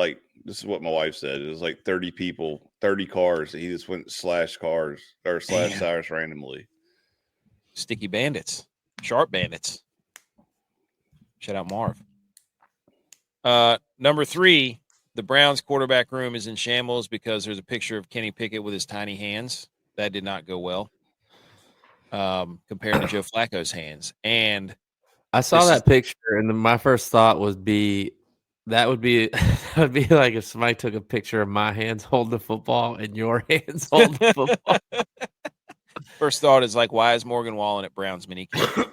this is what my wife said. It was like 30 people, 30 cars. He just went slash tires randomly. Sticky bandits, sharp bandits. Shout out Marv. Number 3, the Browns quarterback room is in shambles because there's a picture of Kenny Pickett with his tiny hands. That did not go well. Compared to Joe Flacco's hands. And I saw that picture, and my first thought would be that would be like if somebody took a picture of my hands holding the football and your hands holding the football. First thought is like, why is Morgan Wallen at Browns minicamp?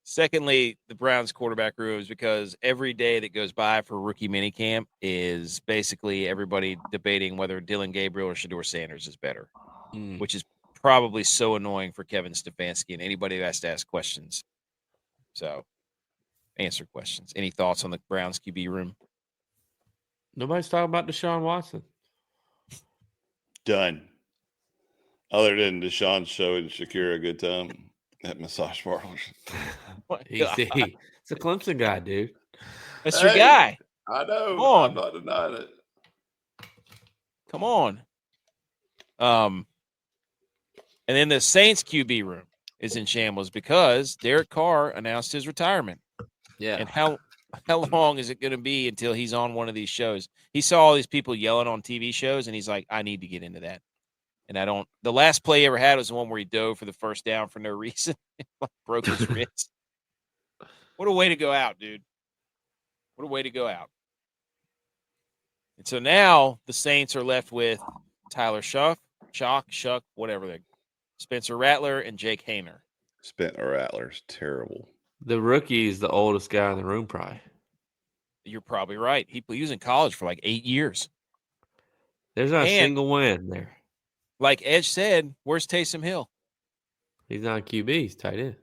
Secondly, the Browns quarterback room is because every day that goes by for rookie minicamp is basically everybody debating whether Dylan Gabriel or Shedeur Sanders is better, which is probably so annoying for Kevin Stefanski and anybody who has to ask questions. So, answer questions. Any thoughts on the Browns QB room? Nobody's talking about Deshaun Watson. Done. Other than Deshaun showing Shakira a good time at massage parlors. Easy. It's a Clemson guy, dude. That's your guy. I know. Come on. I'm not denying it. Come on. And then the Saints QB room is in shambles because Derek Carr announced his retirement. Yeah. And how long is it going to be until he's on one of these shows? He saw all these people yelling on TV shows, and he's like, I need to get into that. And the last play he ever had was the one where he dove for the first down for no reason. Broke his wrist. What a way to go out, dude. What a way to go out. And so now the Saints are left with Tyler Shuck, whatever they're Spencer Rattler and Jake Hayner. Spencer Rattler's terrible. The rookie is the oldest guy in the room, probably. You're probably right. He was in college for like 8 years. There's not a single win there. Like Edge said, where's Taysom Hill? He's not a QB. He's tight end.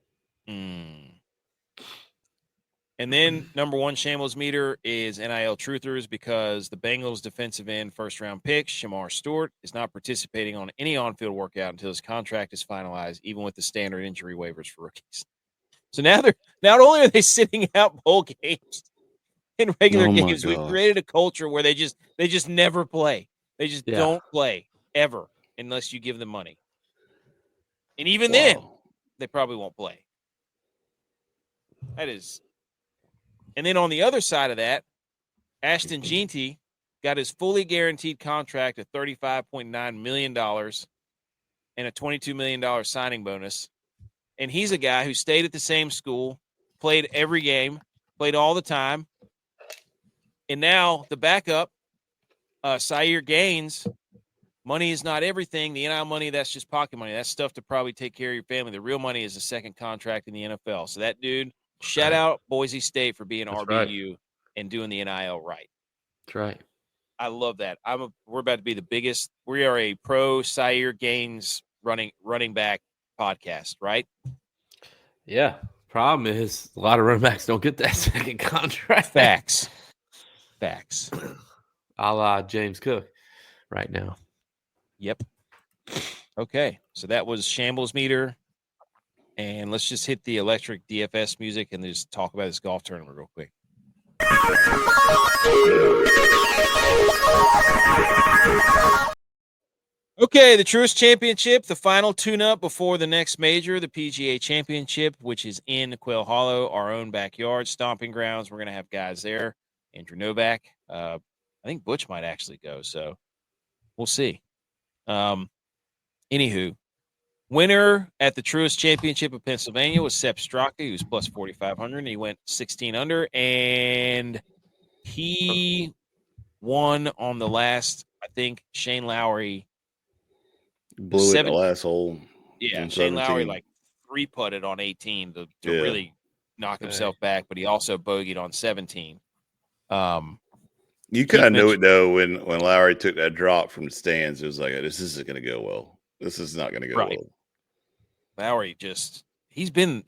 And then number 1 Shambles meter is NIL Truthers because the Bengals defensive end first-round pick, Shamar Stewart, is not participating on any on-field workout until his contract is finalized, even with the standard injury waivers for rookies. So now not only are they sitting out bowl games in regular games, we've created a culture where they just never play. They just don't play ever unless you give them money. And even then, they probably won't play. That is. And then on the other side of that, Ashton Jeanty got his fully guaranteed contract of $35.9 million and a $22 million signing bonus. And he's a guy who stayed at the same school, played every game, played all the time. And now the backup, Sayer Gaines, money is not everything. The NIL money, that's just pocket money. That's stuff to probably take care of your family. The real money is the second contract in the NFL. So that dude, shout out Boise State for being RBU and doing the NIL right. That's right. I love that. We're about to be the biggest. We are a pro Sayer Gaines running back podcast, right? Yeah. Problem is a lot of running backs don't get that second contract. Facts. A la James Cook right now. Yep. Okay. So that was Shambles Meter. And let's just hit the electric DFS music and just talk about this golf tournament real quick. Okay, the Truist Championship, the final tune-up before the next major, the PGA Championship, which is in Quail Hollow, our own backyard, stomping grounds. We're going to have guys there. Andrew Novak. I think Butch might actually go, so we'll see. Anywho, winner at the Truist Championship of Pennsylvania was Sepp Straka, who's plus 4,500, and he went 16 under, and he won on the last, I think, Shane Lowry Blew it in the last hole. Yeah, on Shane 17. Lowry like 3-putted on 18 to really knock himself back, but he also bogeyed on 17. You kind of knew it though when Lowry took that drop from the stands. It was like, this isn't going to go well. This is not going to go well. Lowry he's been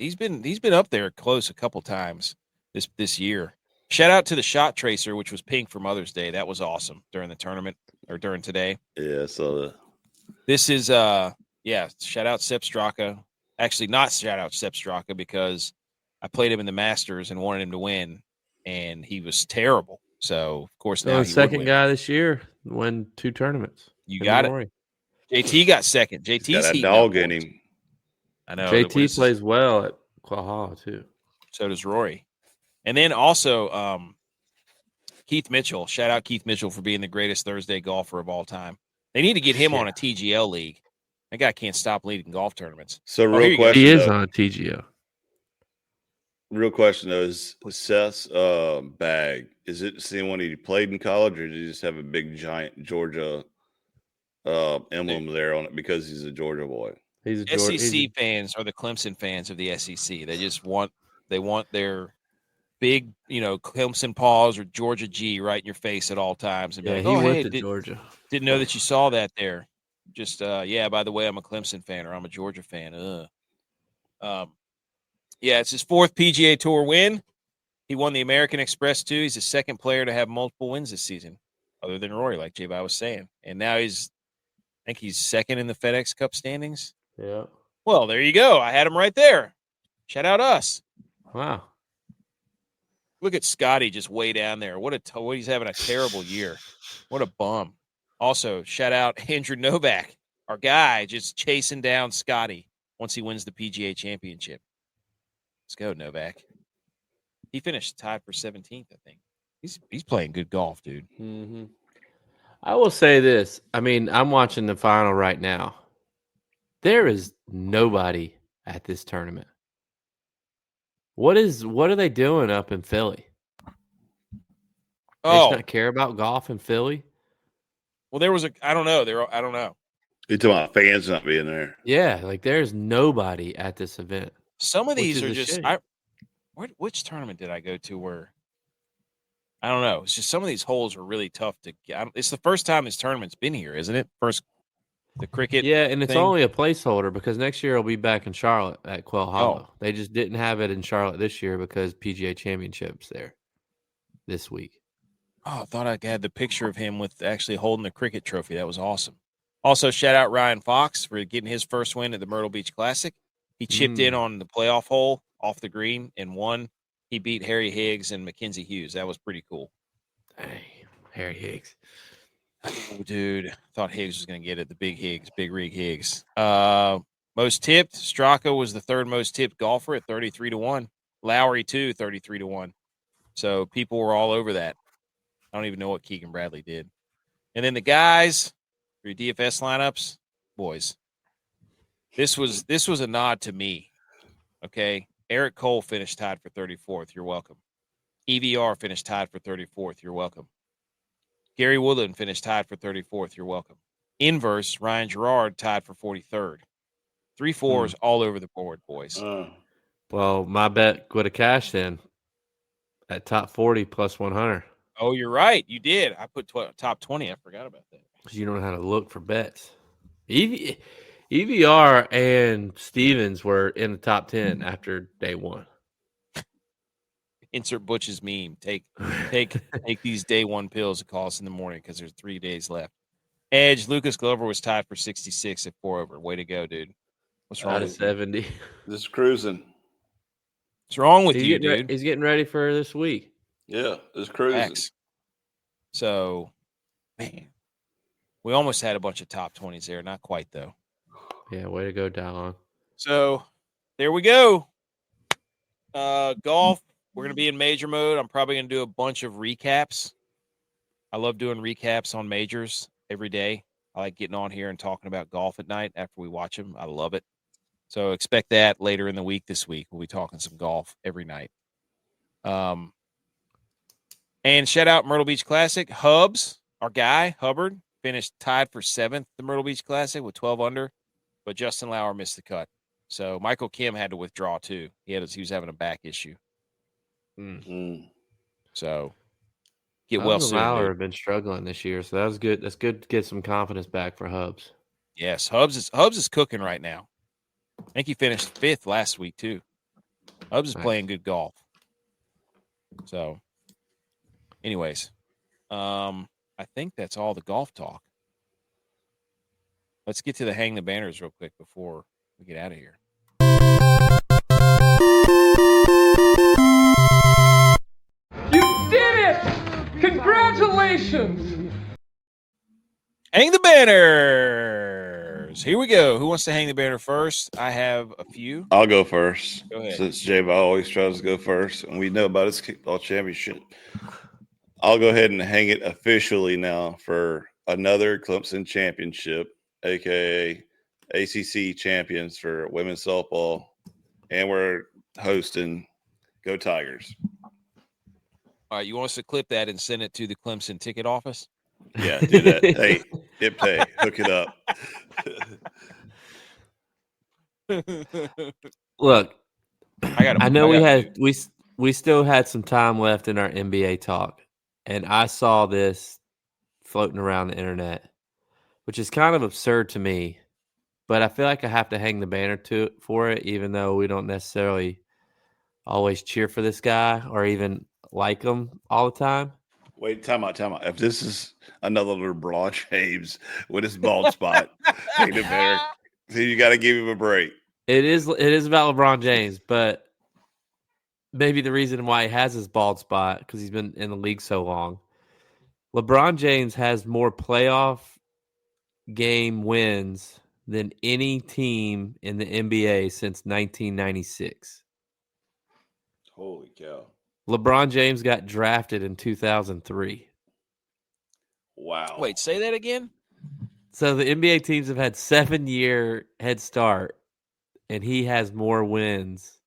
up there close a couple times this year. Shout out to the shot tracer, which was pink for Mother's Day. That was awesome during the tournament or during today. Yeah, I saw that. This is shout out Sepp Straka. Actually, not shout out Sepp Straka because I played him in the Masters and wanted him to win, and he was terrible. So of course now the second guy this year win 2 tournaments. You got it. JT got second. JT's got a dog in him. I know. JT plays well at Quahaw too. So does Rory. And then also Keith Mitchell. Shout out Keith Mitchell for being the greatest Thursday golfer of all time. They need to get him on a TGL league. That guy can't stop leading golf tournaments. So real question. He is on a TGL. Real question though, is Seth's bag, is it the same one he played in college, or did he just have a big giant Georgia emblem there on it because he's a Georgia boy? He's a SEC fans are the Clemson fans of the SEC. They just want their big, Clemson paws or Georgia G right in your face at all times. And be like, he went to Georgia. Didn't know that you saw that there. Just by the way, I'm a Clemson fan or I'm a Georgia fan. It's his 4th PGA Tour win. He won the American Express too. He's the second player to have multiple wins this season, other than Rory, like J-Bi was saying. And now I think he's second in the FedEx Cup standings. Yeah. Well, there you go. I had him right there. Shout out us. Wow. Look at Scotty just way down there. He's having a terrible year. What a bum. Also, shout out Andrew Novak, our guy, just chasing down Scotty once he wins the PGA Championship. Let's go, Novak. He finished tied for 17th, I think. He's playing good golf, dude. Mm-hmm. I will say this. I mean, I'm watching the final right now. There is nobody at this tournament. What are they doing up in Philly? They just not care about golf in Philly? Well, there was I don't know. I don't know. You're talking about fans not being there. Yeah, like there's nobody at this event. Some of these are just which tournament did I go to where I don't know. It's just some of these holes are really tough to get. It's the first time this tournament's been here, isn't it? The cricket. Yeah, and it's only a placeholder because next year it'll be back in Charlotte at Quail Hollow. Oh. They just didn't have it in Charlotte this year because PGA Championship's there this week. Oh, I thought I had the picture of him with actually holding the cricket trophy. That was awesome. Also, shout out Ryan Fox for getting his first win at the Myrtle Beach Classic. He chipped in on the playoff hole off the green and won. He beat Harry Higgs and Mackenzie Hughes. That was pretty cool. Hey, Harry Higgs. Oh, dude. I thought Higgs was going to get it. The big rig Higgs. Most tipped. Straka was the 3rd most tipped golfer at 33-1. Lowry, too, 33-1. So people were all over that. I don't even know what Keegan Bradley did. And then the guys, for your DFS lineups, boys, this was a nod to me. Okay. Eric Cole finished tied for 34th. You're welcome. EVR finished tied for 34th. You're welcome. Gary Woodland finished tied for 34th. You're welcome. Inverse, Ryan Gerard tied for 43rd. 3 4s all over the board, boys. Well, my bet would have cashed in at top 40 plus 100. Oh, you're right. You did. I put top 20. I forgot about that. You don't know how to look for bets. EVR and Stevens were in the top 10 after day 1. Insert Butch's meme. Take these day 1 pills to call us in the morning because there's 3 days left. Edge, Lucas Glover was tied for 66 at 4 over. Way to go, dude. What's wrong with 70? Just cruising. What's wrong with you, dude? He's getting ready for this week. Yeah, it's cruising. X. So, man, we almost had a bunch of top 20s there. Not quite, though. Yeah, way to go, Dallon. So, there we go. Golf. We're going to be in major mode. I'm probably going to do a bunch of recaps. I love doing recaps on majors every day. I like getting on here and talking about golf at night after we watch them. I love it. So expect that later in the week this week. We'll be talking some golf every night. And shout out Myrtle Beach Classic. Hubs, our guy, Hubbard, finished tied for 7th the Myrtle Beach Classic with 12 under, but Justin Lauer missed the cut. So Michael Kim had to withdraw too. He was having a back issue. So get well soon. Lauer have been struggling this year, so that was good. That's good to get some confidence back for Hubs. Yes, Hubs is cooking right now. I think he finished 5th last week too. Hubs is playing good golf. So, anyways, I think that's all the golf talk. Let's get to the hang the banners real quick before we get out of here. You did it! Congratulations! Hang the banners. Here we go. Who wants to hang the banner first? I have a few. I'll go first. Go ahead. Since J-Ball always tries to go first, and we know about his kickball championship. I'll go ahead and hang it officially now for another Clemson championship, aka ACC champions for women's softball, and we're hosting Go Tigers. All right, you want us to clip that and send it to the Clemson ticket office? Yeah, do that. Hey, hit pay, hook it up. Look, I know we still had some time left in our NBA talk, and I saw this floating around the internet, which is kind of absurd to me, but I feel like I have to hang the banner for it, even though we don't necessarily always cheer for this guy or even like him all the time. Wait, time out. If this is another LeBron James with his bald spot, hang the banner. So you got to give him a break. It is about LeBron James, but maybe the reason why he has his bald spot because he's been in the league so long. LeBron James has more playoff game wins than any team in the NBA since 1996. Holy cow. LeBron James got drafted in 2003. Wow. Wait, say that again? So the NBA teams have had 7-year head start, and he has more wins,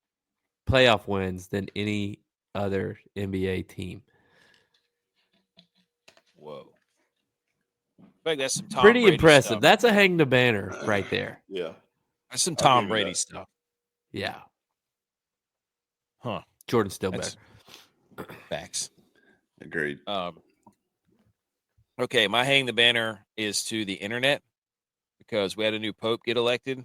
playoff wins, than any other NBA team. Whoa. I think that's some Tom Pretty Brady impressive. stuff. That's a hang the banner right there. Yeah. That's some Tom Brady stuff. Yeah. Huh. Jordan's still better. Facts. Agreed. Okay, my hang the banner is to the internet because we had a new pope get elected,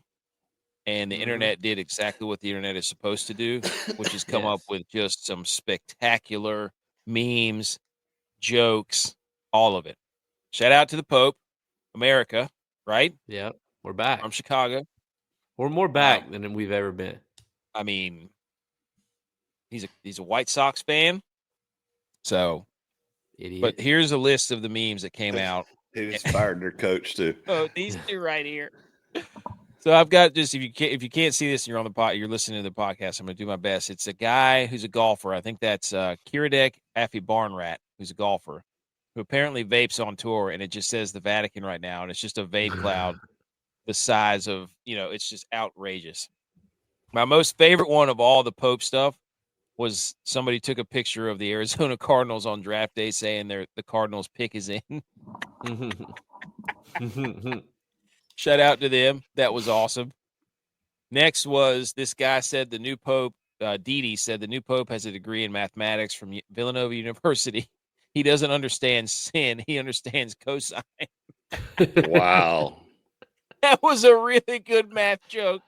and the internet did exactly what the internet is supposed to do, which is come up with just some spectacular memes, jokes, all of it. Shout out to the Pope, America, right? Yep, we're back. From Chicago. We're more back than we've ever been. I mean, he's a White Sox fan. So, Idiot. But here's a list of the memes that came out. He just fired their coach too. Oh, these two right here. So I've got just if you can't see this and you're on the you're listening to the podcast, I'm going to do my best. It's a guy who's a golfer. I think that's Kiradek Affy Barnrat, who's a golfer, who apparently vapes on tour, and it just says the Vatican right now, and it's just a vape cloud the size of, it's just outrageous. My most favorite one of all the Pope stuff was somebody took a picture of the Arizona Cardinals on draft day saying the Cardinals pick is in. Shout out to them. That was awesome. Next was this guy said the new Pope, Didi said the new Pope has a degree in mathematics from Villanova University. He doesn't understand sin. He understands cosine. Wow. That was a really good math joke.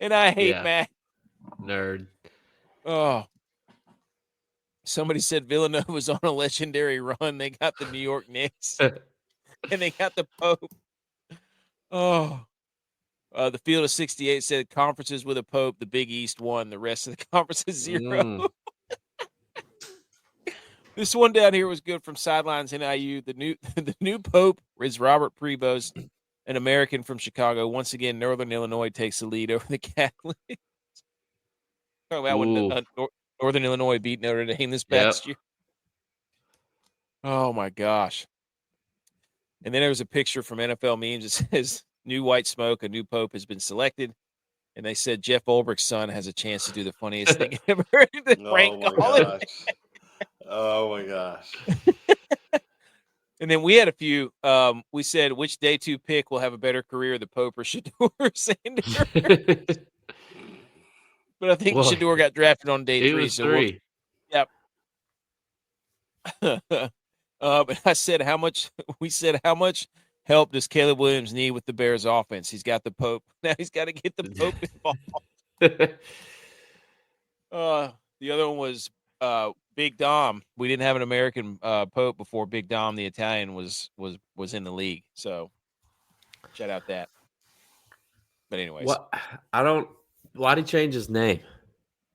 And I hate math. Nerd. Oh. Somebody said Villanova was on a legendary run. They got the New York Knicks. And they got the Pope. Oh. The Field of 68 said conferences with a Pope, the Big East won. The rest of the conference is 0. This one down here was good from Sidelines NIU. The new pope is Robert Prevost, an American from Chicago. Once again, Northern Illinois takes the lead over the Catholics. Talking about when Northern Illinois beat Notre Dame this past year. Oh my gosh! And then there was a picture from NFL Memes that says, "New white smoke, a new pope has been selected." And they said Jeff Ulbricht's son has a chance to do the funniest thing ever. Oh my gosh. And then we had a few. We said, which day 2 pick will have a better career, the Pope or Shador Sanders? But I think Shador got drafted on day 3. It was 3. Yep. But I said, how much help does Caleb Williams need with the Bears offense? He's got the Pope. Now he's got to get the Pope involved. The other one was Big Dom. We didn't have an American Pope before Big Dom, the Italian, was in the league. So shout out that. But anyways. Why'd he change his name?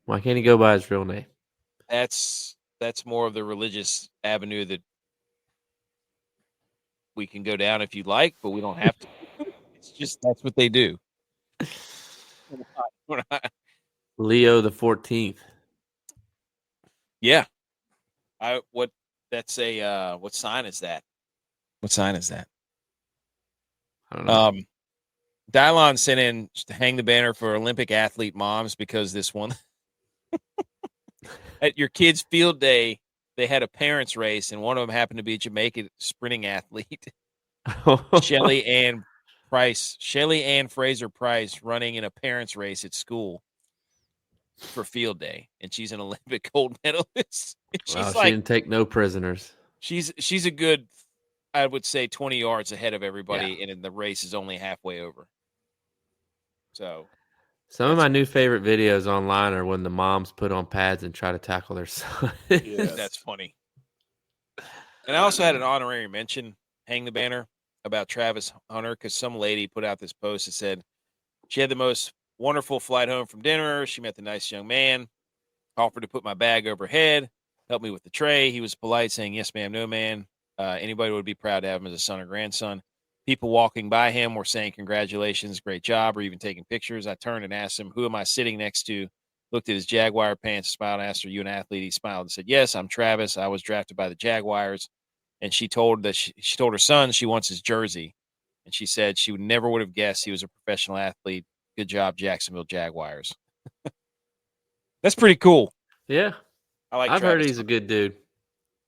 Why can't he go by his real name? That's more of the religious avenue that we can go down if you'd like, but we don't have to. It's just that's what they do. Leo the 14th. Yeah. What sign is that? What sign is that? I don't know. Dylon sent in to hang the banner for Olympic athlete moms because this one at your kids' field day, they had a parents race, and one of them happened to be a Jamaican sprinting athlete, Shelly Ann Fraser Price, running in a parents race at school for field day, and she's an Olympic gold medalist. She didn't take no prisoners. She's a good, I would say, 20 yards ahead of everybody, and the race is only halfway over. So, some of my new favorite videos online are when the moms put on pads and try to tackle their son. Yes. That's funny. And I also had an honorary mention, hang the banner, about Travis Hunter, because some lady put out this post that said she had the most wonderful flight home from dinner. She met the nice young man, offered to put my bag over her head, helped me with the tray. He was polite, saying, "Yes, ma'am, no, man." Anybody would be proud to have him as a son or grandson. People walking by him were saying, "Congratulations, great job," or even taking pictures. I turned and asked him, "Who am I sitting next to?" Looked at his Jaguar pants, smiled, and asked her, "You an athlete?" He smiled and said, "Yes, I'm Travis. I was drafted by the Jaguars." And she told her son she wants his jersey. And she said she never would have guessed he was a professional athlete. Good job, Jacksonville Jaguars. That's pretty cool. Yeah. I've heard he's a good dude.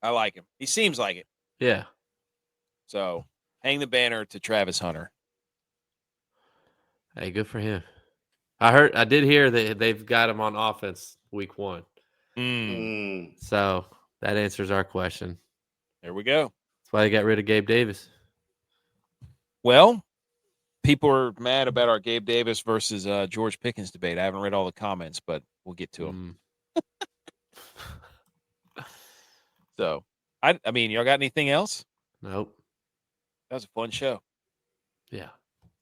I like him. He seems like it. Yeah. So hang the banner to Travis Hunter. Hey, good for him. I did hear that they've got him on offense week 1. So that answers our question. There we go. That's why they got rid of Gabe Davis. Well, people are mad about our Gabe Davis versus George Pickens debate. I haven't read all the comments, but we'll get to them. So, I mean, y'all got anything else? Nope. That was a fun show. Yeah.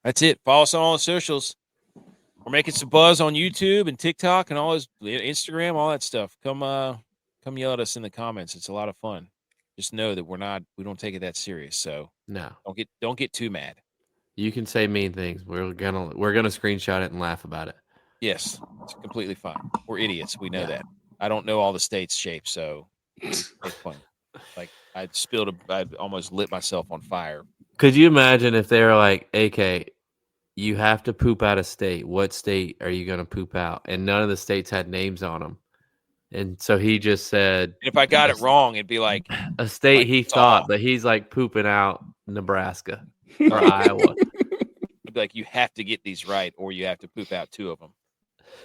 That's it. Follow us on all the socials. We're making some buzz on YouTube and TikTok and all this Instagram, all that stuff. Come yell at us in the comments. It's a lot of fun. Just know that we don't take it that serious. So no, don't get too mad. You can say mean things. We're gonna screenshot it and laugh about it. Yes, it's completely fine. We're idiots. We know that. I don't know all the states' shapes, so it's fun. Like I almost lit myself on fire. Could you imagine if they were like, AK, you have to poop out a state. What state are you going to poop out? And none of the states had names on them. And so he just said, if I got it wrong, it'd be like a state he thought, but he's like pooping out Nebraska or Iowa. I'd be like, you have to get these right, or you have to poop out 2 of them.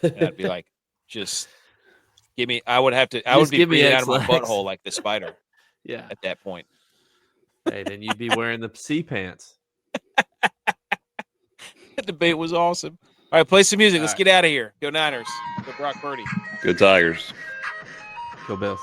And I'd be like, just give me. I would be breathing out of my butthole like the spider. Yeah. At that point. Hey, then you'd be wearing the sea pants. That debate was awesome. All right, play some music. Let's get out of here. Go Niners. Go Brock Purdy. Go Tigers. Go Bills.